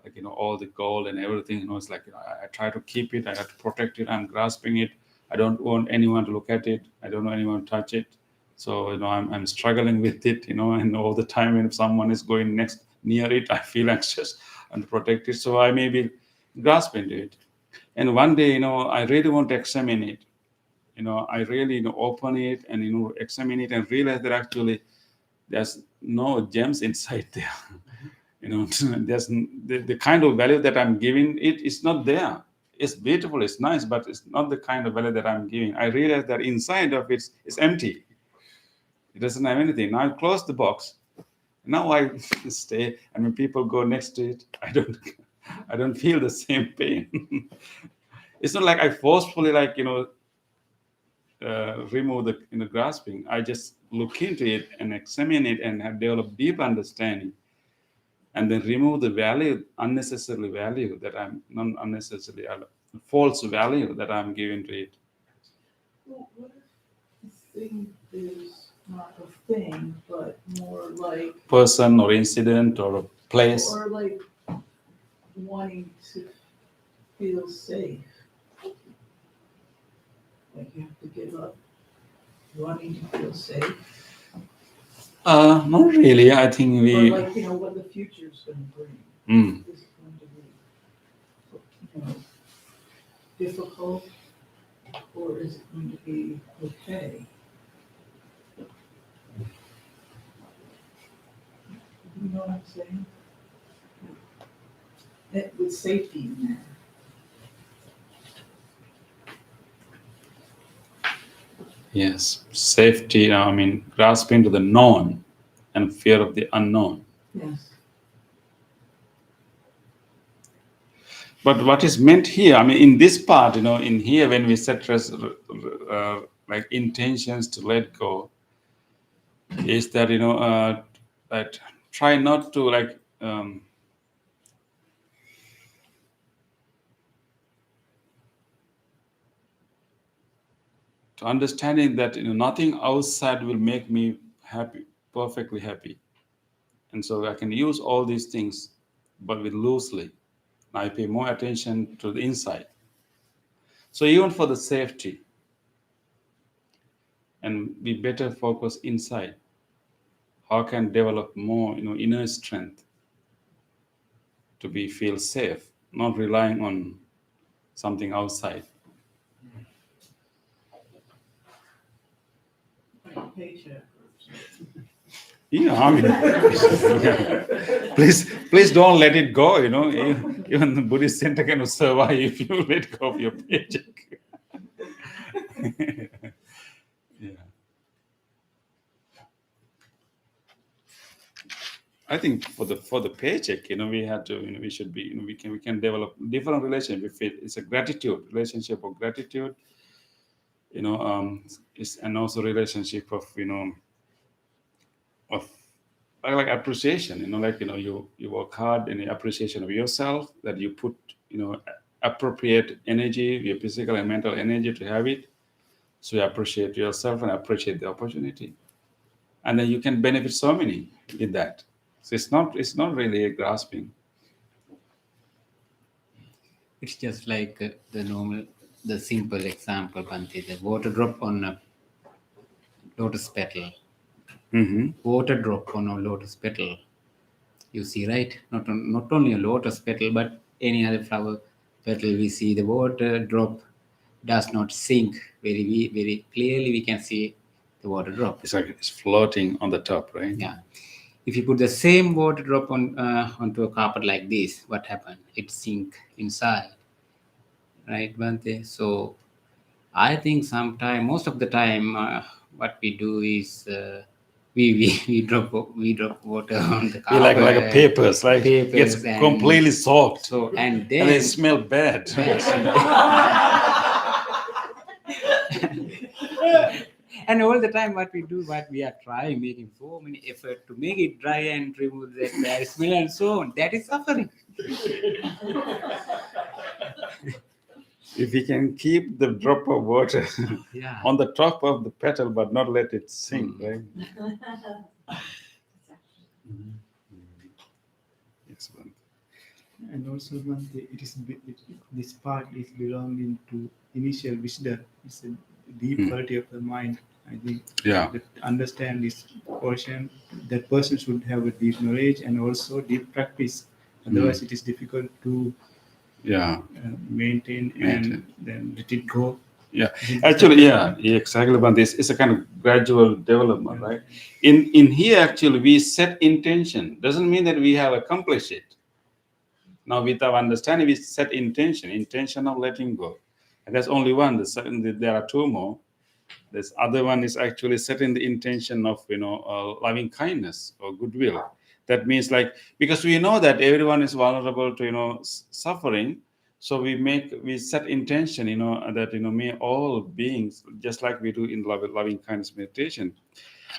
like all the gold and everything. It's like I try to keep it, I have to protect it, I'm grasping it, I don't want anyone to look at it, I don't want anyone to touch it. So I'm struggling with it, and all the time when someone is going near it, I feel anxious and protect it. So I may be grasping to it, and one day I really want to examine it. I really open it and examine it and realize that actually there's no gems inside there. There's the kind of value that I'm giving it is not there. It's beautiful, it's nice, but it's not the kind of value that I'm giving. I realize that inside of it is empty. It doesn't have anything. Now I close the box. Now I stay, and when people go next to it, I don't feel the same pain. It's not like I forcefully remove the grasping. I just look into it and examine it and have developed deep understanding, and then remove the value, unnecessary value that I'm not unnecessarily false value that I'm giving to it. Well, what if the thing is not a thing, but more like Person or incident or a place. or like wanting to feel safe? Like you have to give up wanting to feel safe? Not really. I think Or we. like, what the future is going to bring. Mm. Is it going to be, difficult? Or or is it going to be okay? You know what I'm saying? With safety in there. Yes, safety. I mean, grasping to the known and fear of the unknown. Yes. But what is meant here, I mean, in this part, in here, when we set like intentions to let go, is that, that try not to like, to understanding that, nothing outside will make me happy, perfectly happy. And so I can use all these things, but with loosely. I pay more attention to the inside. So even for the safety, and be better focused inside, how can develop more, inner strength to be feel safe, not relying on something outside. Paycheck. Yeah, I mean, please don't let it go. Even the Buddhist center can survive if you let go of your paycheck. Yeah. I think for the paycheck, we had to, we should be, we can develop different relationship. If it's a relationship of gratitude, and also relationship of, of like appreciation, you work hard in the appreciation of yourself, that you put, appropriate energy, your physical and mental energy to have it. So you appreciate yourself and appreciate the opportunity. And then you can benefit so many in that. So it's not really a grasping. It's just like the simple example, Bhante, the water drop on a lotus petal. Mm-hmm. Water drop on a lotus petal. You see, right? Not only a lotus petal, but any other flower petal, we see the water drop does not sink very clearly. We can see the water drop. It's like it's floating on the top, right? Yeah. If you put the same water drop onto a carpet like this, what happened? It sink inside, right, Bhante? So I think most of the time, what we do is we drop water on the carpet. Like a papers, like Papers it's and- completely soaked, So and and then they smell bad. and all the time what we are trying, making so many effort to make it dry and remove that bad smell and so on. That is suffering. If we can keep the drop of water Yeah. on the top of the petal, but not let it sink, right? Yes, Bhante. And also, this part is belonging to initial wisdom. It's a deep quality of the mind. I think Yeah. that to understand this portion, that person should have a deep knowledge and also deep practice. Otherwise, it is difficult to Yeah. maintain and then let it go. Yeah, actually, yeah, exactly. But this is a kind of gradual development, right? In here, actually, we set intention. Doesn't mean that we have accomplished it. Now, with our understanding, we set intention of letting go, and that's only one. There are two more. This other one is actually setting the intention of loving kindness or goodwill. That means because we know that everyone is vulnerable to suffering. So we set intention, that may all beings, just like we do in loving kindness meditation,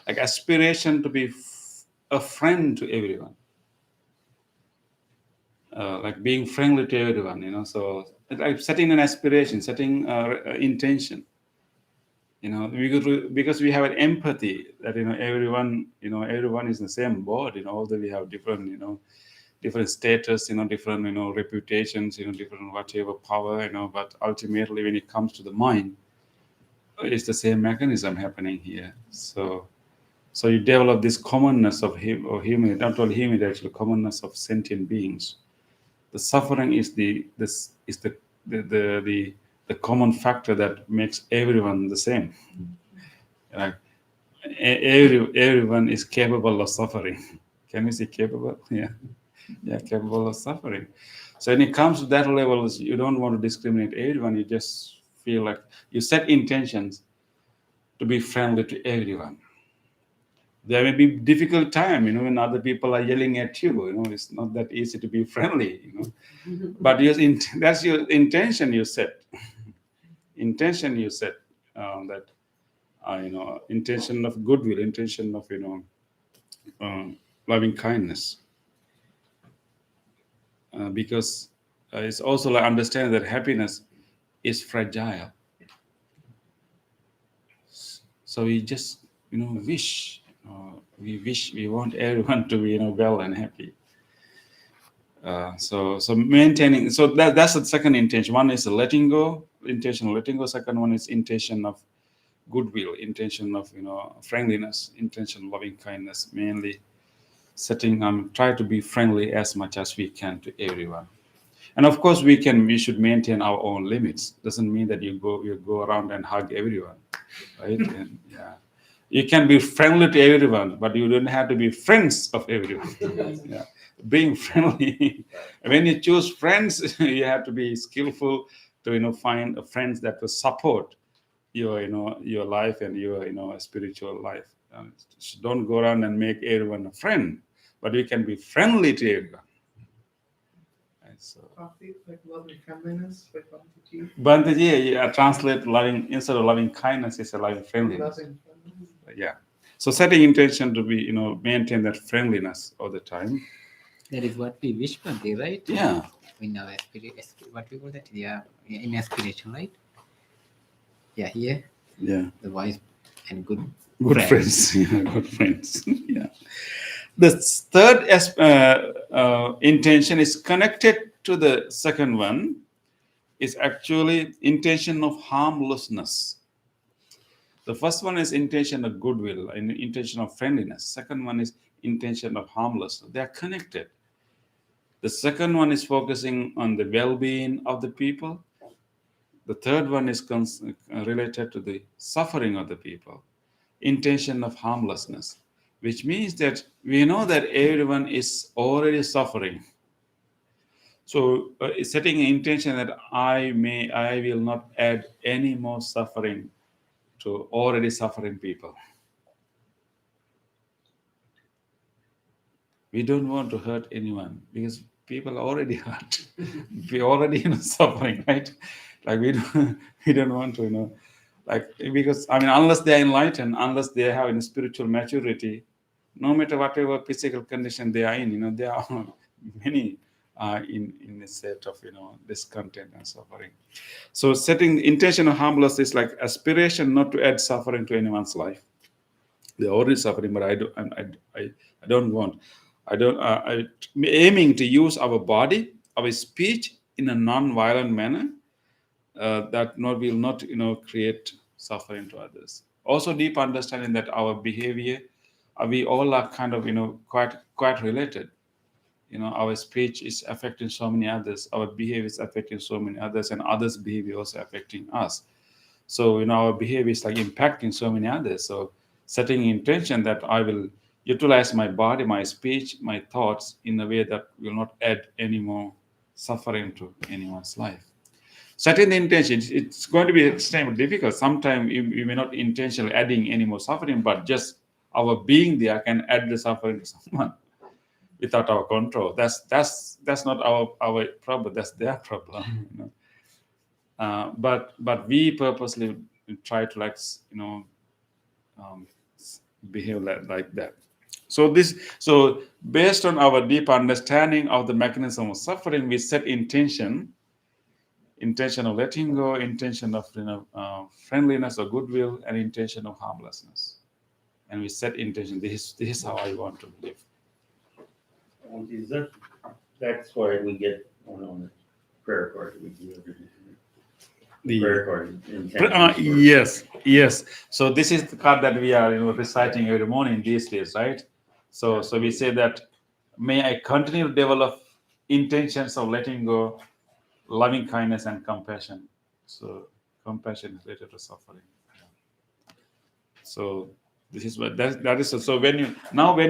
like aspiration to be a friend to everyone, like being friendly to everyone, So like setting an aspiration, setting intention, because we have an empathy that everyone is in the same boat, although we have different, different status, different, reputations, different whatever power, but ultimately when it comes to the mind, it's the same mechanism happening here. So you develop this commonness of humanity, not only humanity, actually commonness of sentient beings. The suffering is the the common factor that makes everyone the same. Like everyone is capable of suffering. Can we say capable? Yeah, capable of suffering. So when it comes to that level, you don't want to discriminate everyone. You just feel like you set intentions to be friendly to everyone. There may be difficult time, when other people are yelling at you. It's not that easy to be friendly. But that's your intention. You set intention. You set that intention of goodwill, intention of loving kindness. Because it's also like understanding that happiness is fragile. So we just wish. We want everyone to be well and happy. So maintaining. So that's the second intention. One is letting go, intention of letting go. Second one is intention of goodwill, intention of friendliness, intention of loving kindness. Mainly setting try to be friendly as much as we can to everyone. And of course we should maintain our own limits. Doesn't mean that you go around and hug everyone, right? And you can be friendly to everyone, but you don't have to be friends of everyone. Being friendly, when you choose friends, you have to be skillful to find friends that will support your life and your spiritual life. Don't go around and make everyone a friend, but you can be friendly to everyone. So like loving friendliness, like Bantaji, translate loving instead of loving kindness is a loving friendliness. Yeah. So setting intention to be, maintain that friendliness all the time. That is what we wish for, right? Yeah. In our what we call that? Yeah, in aspiration, right? Yeah, here. Yeah. The wise and good friends. Yeah, good friends. Yeah. The third intention is connected to the second one. Is actually intention of harmlessness. The first one is intention of goodwill and intention of friendliness. Second one is intention of harmlessness. They are connected. The second one is focusing on the well-being of the people. The third one is related to the suffering of the people. Intention of harmlessness, which means that we know that everyone is already suffering. So setting an intention that I will not add any more suffering to already suffering people. We don't want to hurt anyone because people are already hurt. We already suffering, right? Like we don't want to because unless they are enlightened, unless they have a spiritual maturity, no matter whatever physical condition they are in, there are many in a state of discontent and suffering. So setting the intention of harmless is like aspiration not to add suffering to anyone's life. They're already suffering, but I don't want. I'm aiming to use our body, our speech in a non-violent manner that will not create suffering to others. Also, deep understanding that our behavior, we all are kind of quite related. Our speech is affecting so many others, our behavior is affecting so many others, and others' behavior also affecting us. So our behavior is like impacting so many others. So setting intention that I will utilize my body, my speech, my thoughts in a way that will not add any more suffering to anyone's life. Setting the intention, it's going to be extremely difficult. Sometimes you may not intentionally adding any more suffering, but just our being there can add the suffering to someone without our control. That's not our problem. That's their problem. But we purposely try to behave like that. So based on our deep understanding of the mechanism of suffering, we set intention of letting go, intention of friendliness or goodwill, and intention of harmlessness. And we set intention. This is how I want to live. That's why we get on the prayer card. We do everything. The Prayer card. Yes. So this is the card that we are reciting every morning these days, right? So we say that, may I continue to develop intentions of letting go, loving kindness and compassion So compassion is related to suffering. So this is what that is. So when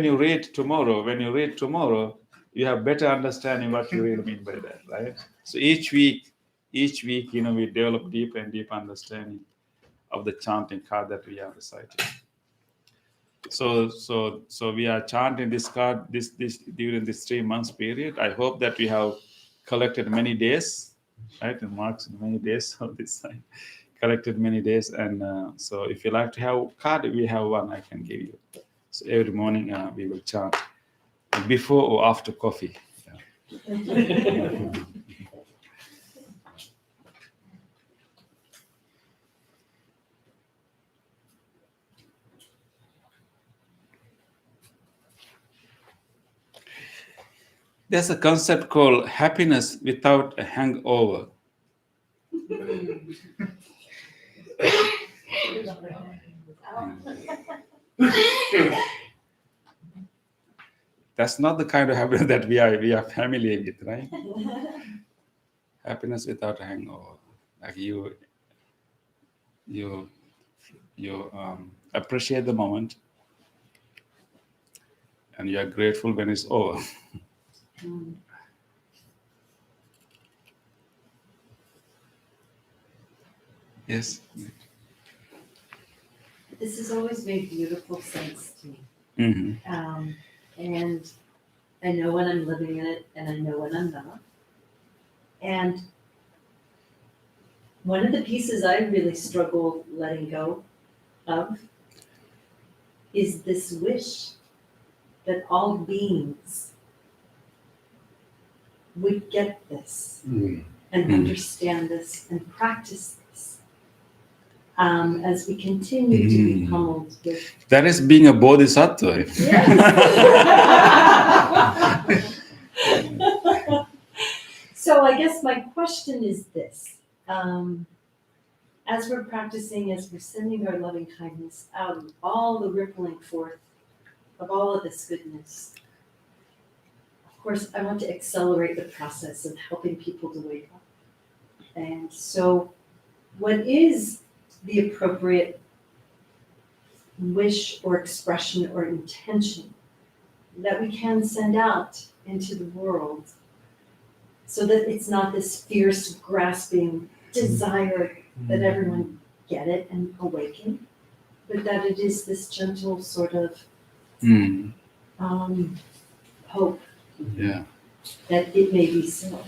you read tomorrow, you have better understanding what you really mean by that, right? So each week, we develop deeper and deeper understanding of the chanting card that we are reciting. So we are chanting this card this during this 3 months period. I hope that we have collected many days, right? And marks in many days of this time. Collected many days, and so if you like to have card, we have one I can give you. So every morning we will chant before or after coffee. Yeah. There's a concept called happiness without a hangover. That's not the kind of happiness that we are familiar with, right? Happiness without a hangover, like you appreciate the moment, and you are grateful when it's over. Yes. This has always made beautiful sense to me. Mm-hmm. And I know when I'm living in it, and I know when I'm not. And one of the pieces I really struggle letting go of is this wish that all beings would get this and understand this and practice this as we continue to be pummeled with. That is being a bodhisattva. So I guess my question is this. As we're practicing, as we're sending our loving kindness out, and all the rippling forth of all of this goodness, of course, I want to accelerate the process of helping people to wake up. And so what is the appropriate wish or expression or intention that we can send out into the world so that it's not this fierce, grasping desire that everyone get it and awaken, but that it is this gentle sort of hope Yeah. that it may be so.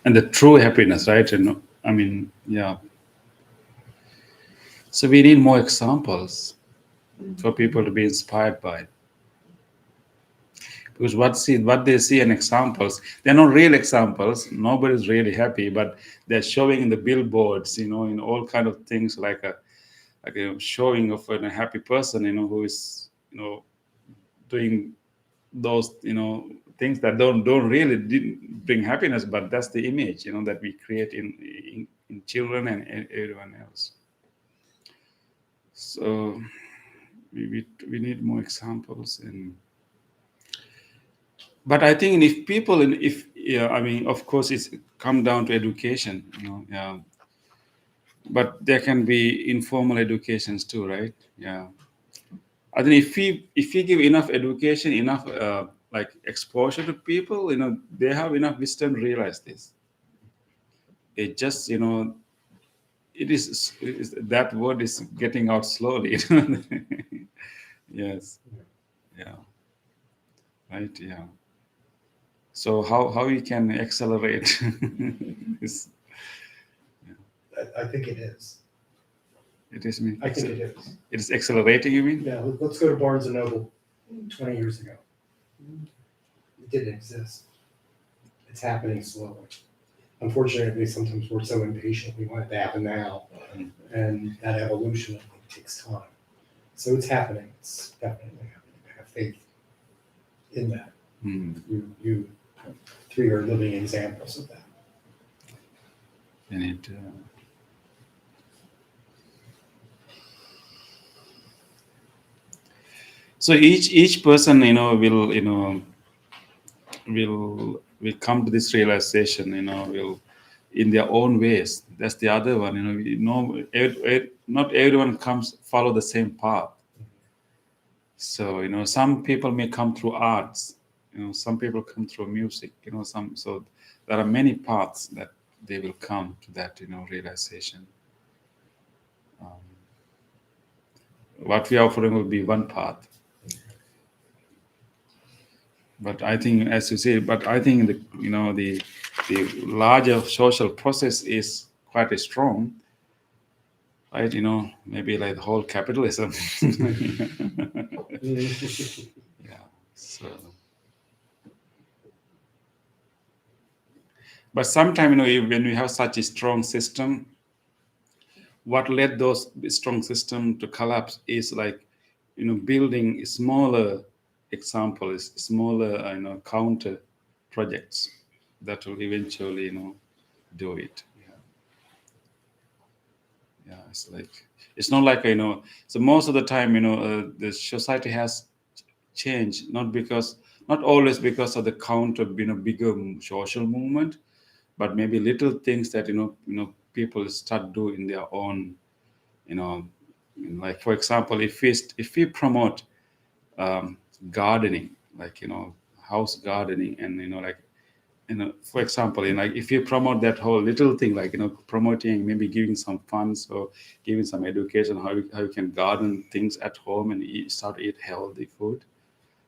And the true happiness, right? And I mean, yeah. So we need more examples for people to be inspired by. Because what they see in examples, they're not real examples. Nobody's really happy, but they're showing in the billboards, in all kind of things, like a showing of a happy person, who is, doing those, things that don't really bring happiness, but that's the image, that we create in children and everyone else. So we need more examples. But I think if people, of course, it's come down to education, yeah. But there can be informal educations too, right? Yeah. I think if we give enough education, enough like exposure to people, they have enough wisdom to realize this. It just, it is that word is getting out slowly. Yes. Yeah. Right. Yeah. So how we can accelerate this? I think it is. It is. I think it is. It is accelerating. You mean? Yeah, let's go to Barnes and Noble 20 years ago. It didn't exist. It's happening slowly. Unfortunately, sometimes we're so impatient, we want it to happen now. And that evolution, I think, takes time. So it's happening. It's definitely happening. I have faith in that. You three are living examples of that. And it. So each person, will come to this realization, in their own ways. That's the other one. Not everyone follow the same path. So some people may come through arts. Some people come through music. So there are many paths that they will come to that realization. What we are offering will be one path. But I think, as you say, the larger social process is quite strong, right? Maybe like the whole capitalism. Yeah. So, but sometimes when we have such a strong system, what led those strong system to collapse is like building smaller examples, smaller counter projects that will eventually do it. Yeah, it's not like so most of the time the society has changed not always because of the count of bigger social movement, but maybe little things that people start doing their own. Like for example, if we promote gardening, like house gardening, and for example, if you promote that whole little thing, like promoting, maybe giving some funds or giving some education how you can garden things at home and start to eat healthy food,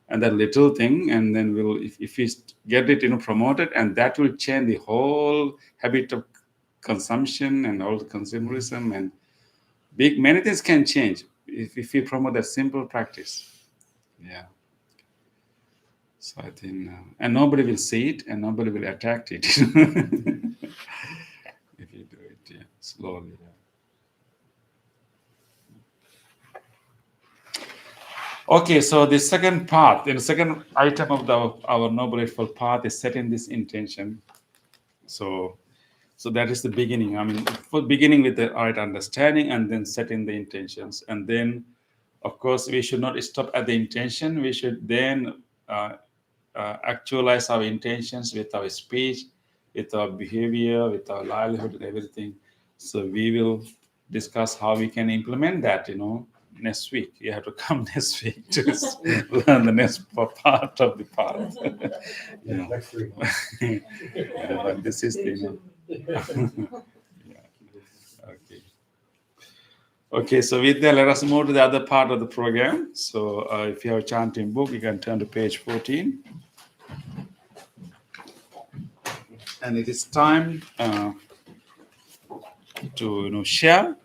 and that little thing, and then if we get it promoted, and that will change the whole habit of consumption and all the consumerism, and many things can change if we promote that simple practice. Yeah. So I think, and nobody will see it, and nobody will attack it if you do it slowly. Okay, so the second part, the second item of our Noble Eightfold Path is setting this intention. So that is the beginning. For beginning with the right understanding, and then setting the intentions, and then, of course, we should not stop at the intention. We should then actualize our intentions with our speech, with our behavior, with our livelihood, and everything. So we will discuss how we can implement that. Next week. You have to come next week to learn the next part of the path. Next week. But this is the. Okay, so with that, let us move to the other part of the program. So if you have a chanting book, you can turn to page 14. And it is time to share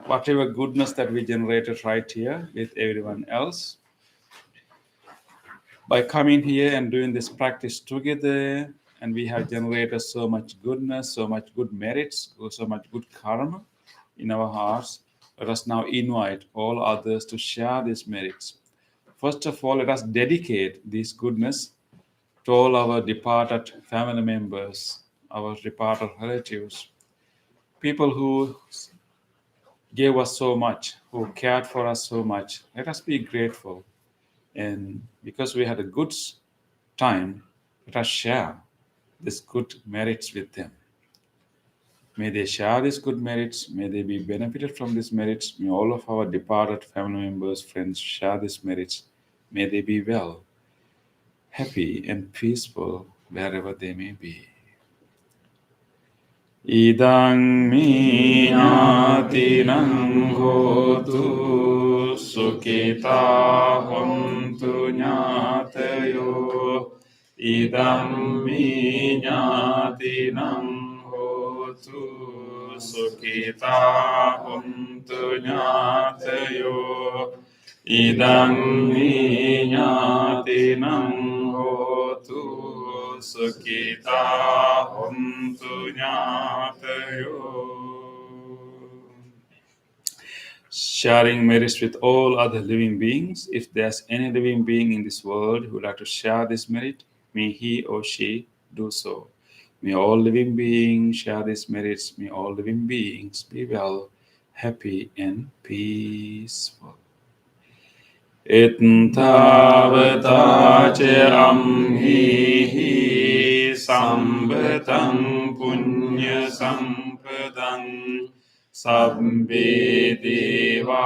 whatever goodness that we generated right here with everyone else. By coming here and doing this practice together, and we have generated so much goodness, so much good merits, so much good karma in our hearts. Let us now invite all others to share these merits. First of all, let us dedicate this goodness to all our departed family members, our departed relatives, people who gave us so much, who cared for us so much. Let us be grateful. And because we had a good time, let us share these good merits with them. May they share these good merits. May they be benefited from these merits. May all of our departed family members, friends share these merits. May they be well, happy, and peaceful wherever they may be. Idang mi ñātinang hotu sukhita hontu ñātayo. Idang mi ñātinang hotu sukhita hontu ñātayo. Idang mi ñātinang hotu sukhita hontu ñātayo. Sharing merits with all other living beings. If there's any living being in this world who would like to share this merit, may he or she do so. May all living beings share these merits. May all living beings be well, happy, and peaceful. Ittavata ce amhihi sambhatam punya sampadang sabbe deva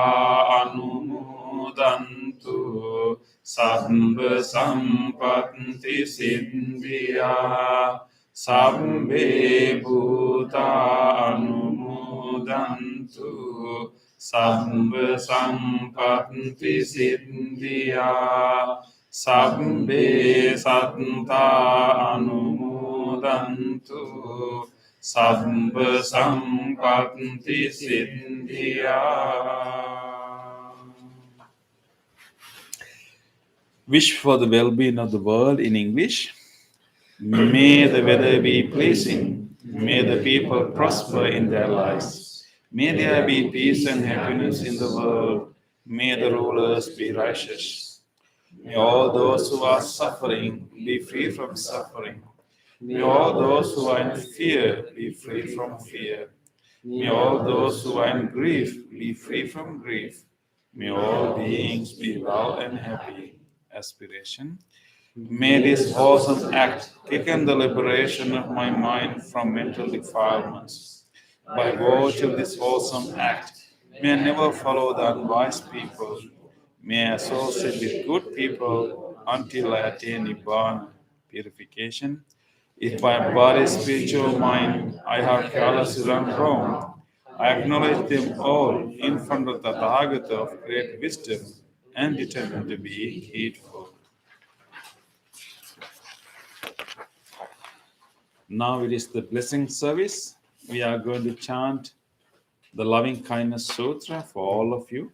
anumodantu sabba sampatti siddhya sabbe bhuta anumodantu sabba sampatti siddhya sabbe satta anumodantu sabba sampatti siddhya. Wish for the well-being of the world in English. May the weather be pleasing. May the people prosper in their lives. May there be peace and happiness in the world. May the rulers be righteous. May all those who are suffering be free from suffering. May all those who are in fear be free from fear. May all those who are in grief be free from grief. May all beings be well and happy. Aspiration. May this wholesome act quicken the liberation of my mind from mental defilements. By virtue of this wholesome act, may I never follow the unwise people. May I associate with good people until I attain Nibbana, purification. If by body, spiritual mind, I have carelessly done wrong, I acknowledge them all in front of the Tathagata of great wisdom and determined to be heedful. Now it is the blessing service. We are going to chant the Loving Kindness Sutra for all of you.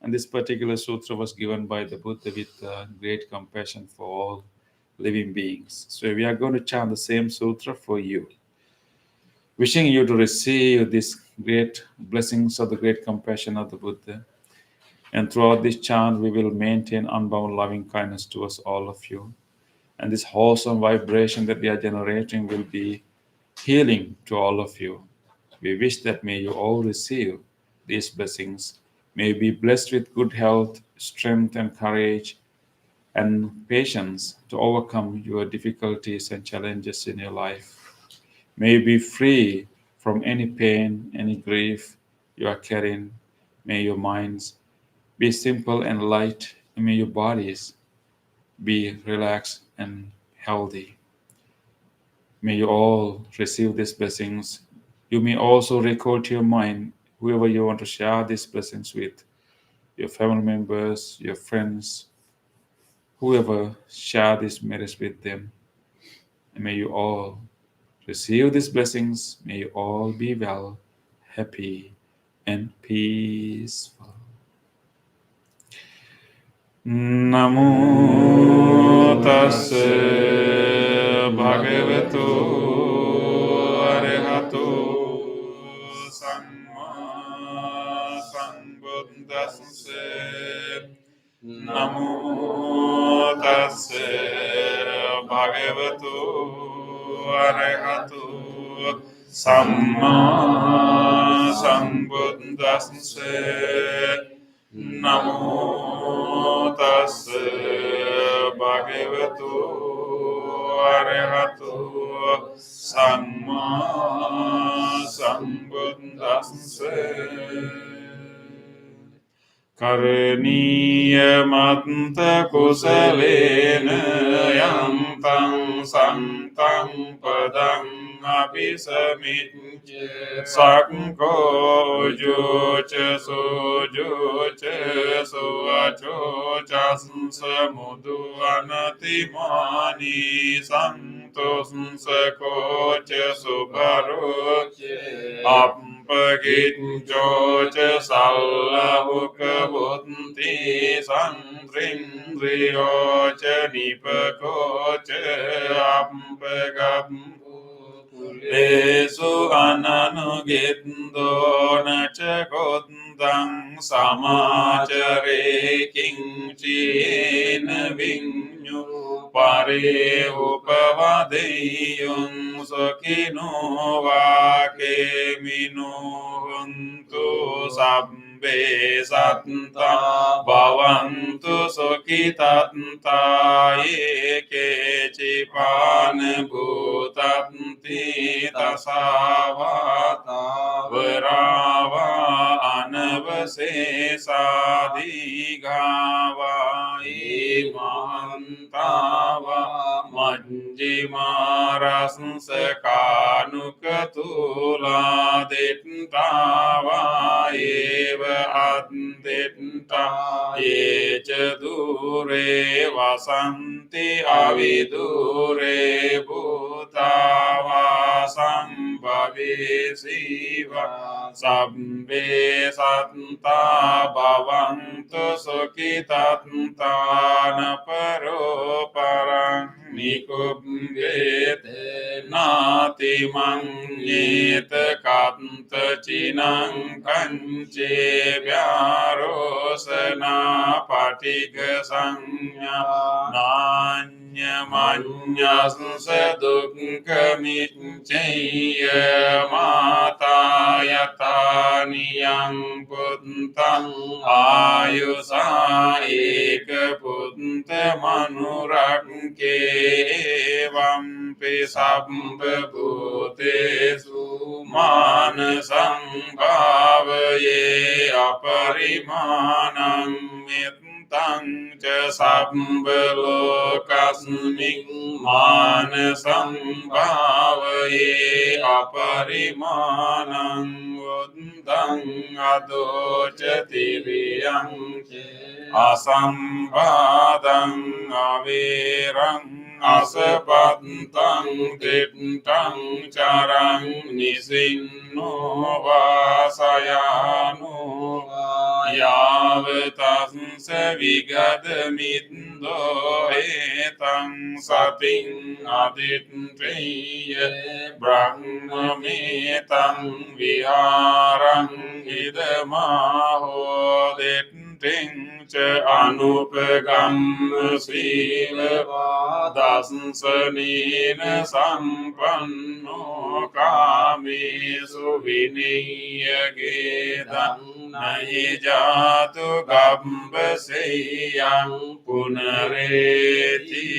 And this particular sutra was given by the Buddha with great compassion for all living beings. So we are going to chant the same sutra for you. Wishing you to receive these great blessings of the great compassion of the Buddha. And throughout this chant, we will maintain unbound loving kindness towards all of you. And this wholesome vibration that we are generating will be healing to all of you. We wish that may you all receive these blessings. May you be blessed with good health, strength, and courage, and patience to overcome your difficulties and challenges in your life. May you be free from any pain, any grief you are carrying. May your minds be simple and light, and may your bodies be relaxed and healthy. May you all receive these blessings. You may also record to your mind whoever you want to share these blessings with, your family members, your friends, whoever, share these merits with them. And may you all receive these blessings. May you all be well, happy, and peaceful. Namo tassa bhagavato arahato samma sambuddhassa. Namo tassa bhagavato arahato samma sambuddhassa. Namo tassa bhagavato arahato samma sambuddhassa. Karaniya matta kusalena yantang santang padang abhisamicca sakko jocha suvacho samudhu anatimani santos sakocha subharo Ampagitjocha sallavukavunti sandrindriyocha nipakocha ampagambu lesu ananugindona chakotang samachare kinchina vinyu pare upavadeyum sokino vake minu huntu sabbe satta bhavantu sukitatta ye kechipana bhutanti tasavata varava anavasesadighava imantava manjimaraskanukatula dittava eva additta ye cha dure vasanti avidure bhutava sambhavesiva sabbe satta bhavantu sukitattana paro parang nikubhete nati manyeta kanta chinang kanche vyarosana patiga sanya nanya manyasya dukkamichaya mata yataniyang puntang ayusa eka punta manurake vampi sabba bhutesu manasang bhavaye aparimanang mittang ca sabba lokasming manasang bhavaye aparimanang uddang adochatiriyang asambadang avirang asapantang tittang carang nisinno vasayano yavatasa vigadamindo etang sating adittriya brahmametang viharang idamaho ditting ca anupagam sila dasanina sampanno kamesu viniyagedang nahi jatu gambaseyang punareti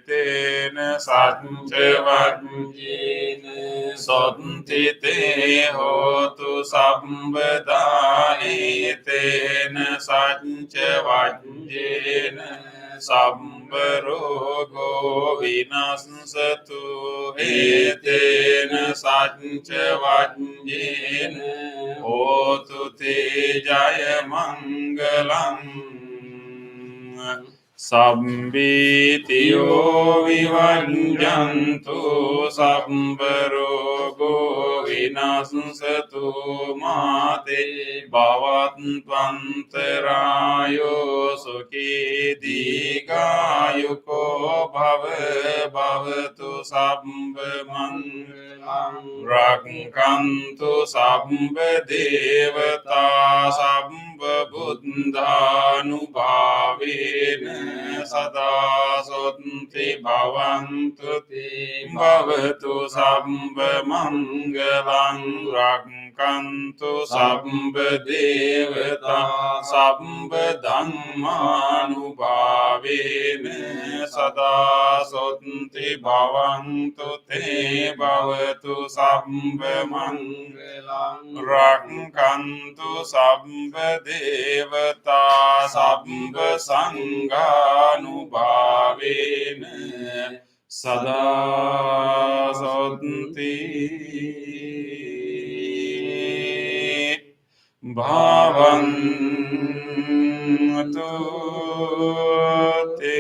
tena satcavajjena sotti te hotu sambada etena satcavajjena sambharogo vinasatu etena satcavajjena hotu te jaya mangalam Sabbitiyo vivanjantu sabbharogo vinasatu mate bhavattvantarayo sukhi digayuko bhavatu sabbhamangalam rakkantu sabbadevata sabbhabuddhanubhavena sada sotthi bhavantu te bhavatu sabbha mangalang rakkantu sabbha devata sabbha dhammanubhavena sada sotthi bhavantu te bhavatu sabbha mangalang rakkantu sabbha devata sabbha sanghanubhavena sada sotthi bhavantu te.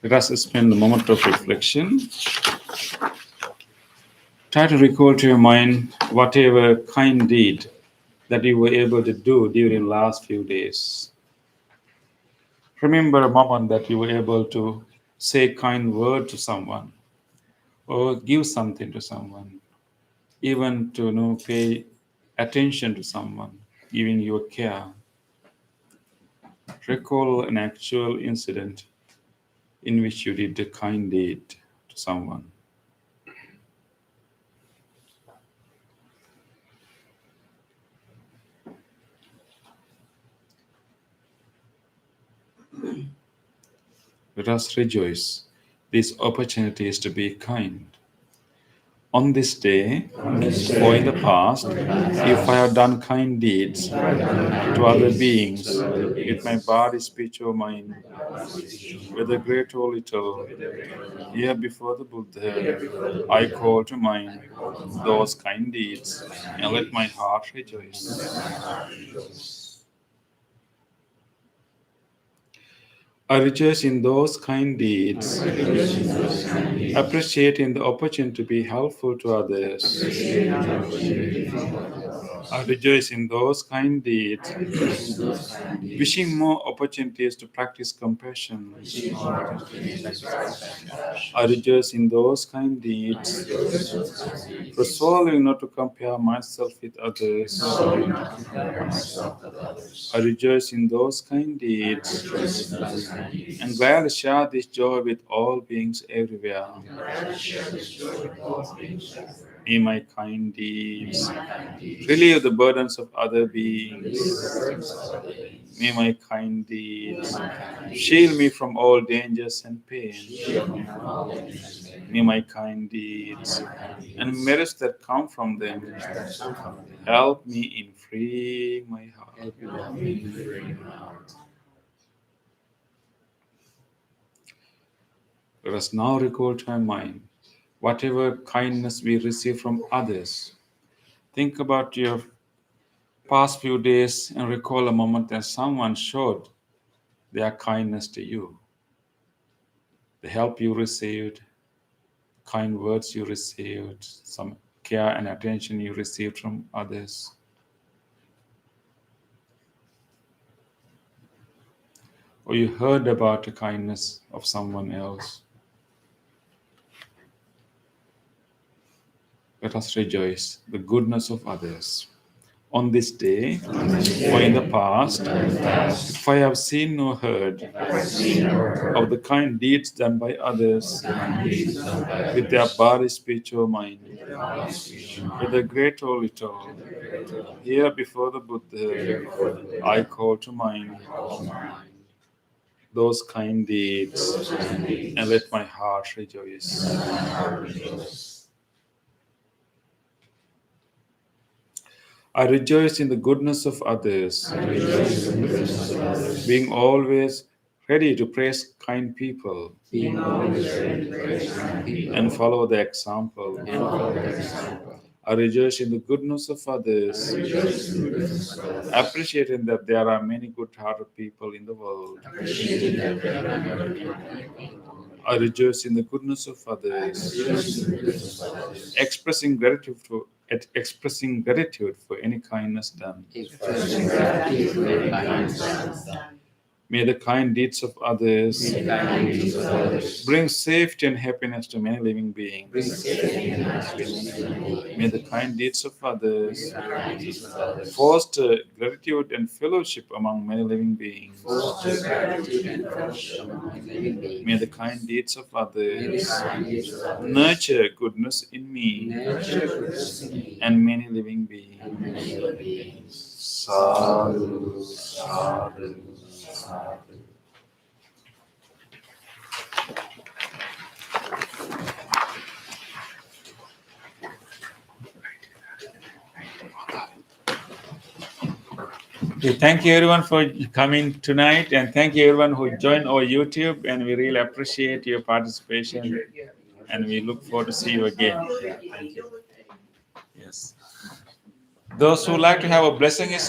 Let us spend a moment of reflection. Try to recall to your mind whatever kind deed that you were able to do during last few days. Remember a moment that you were able to say a kind word to someone or give something to someone, even to pay attention to someone. giving you care. Recall an actual incident in which you did a kind deed to someone. Let us rejoice these opportunities to be kind. On this day, or in the past, if I have done kind deeds to other beings with my body, speech, or mind, whether great or little, here before the Buddha, I call to mind those kind deeds and let my heart rejoice. I rejoice in those kind deeds, appreciating the opportunity to be helpful to others. I rejoice in those kind deeds, wishing more opportunities to practice compassion. I rejoice in those kind deeds, resolving not to compare myself with others. I rejoice in those kind deeds, and gladly share this joy with all beings everywhere. May my kind deeds relieve the burdens of other beings. May my kind deeds shield me from all dangers and pain. May my kind deeds and merits that come from them help me in freeing my heart. Let us now recall to our mind whatever kindness we receive from others. Think about your past few days and recall a moment that someone showed their kindness to you. The help you received, kind words you received, some care and attention you received from others. Or you heard about the kindness of someone else. Let us rejoice the goodness of others. On this day, or in the past, if I have seen or heard of the kind deeds done by others with their body, speech, or mind, whether great or little, here before the Buddha, I call to mind those kind deeds and let my heart rejoice. I rejoice in the goodness of others, being always ready to praise kind people and follow their example. I rejoice in the goodness of others, appreciating that there are many good-hearted people in the world. I rejoice in the goodness of others, expressing gratitude for any kindness done. May the kind deeds of others bring safety and happiness to many living beings. May the kind deeds of others foster gratitude and fellowship among many living beings. May the kind deeds of others nurture goodness in me and many living beings. Sadhu, sadhu, sadhu. Okay, thank you everyone for coming tonight, and thank you everyone who joined our YouTube, and we really appreciate your participation, and we look forward to see you again. Thank you. Yes. Those who like to have a blessing is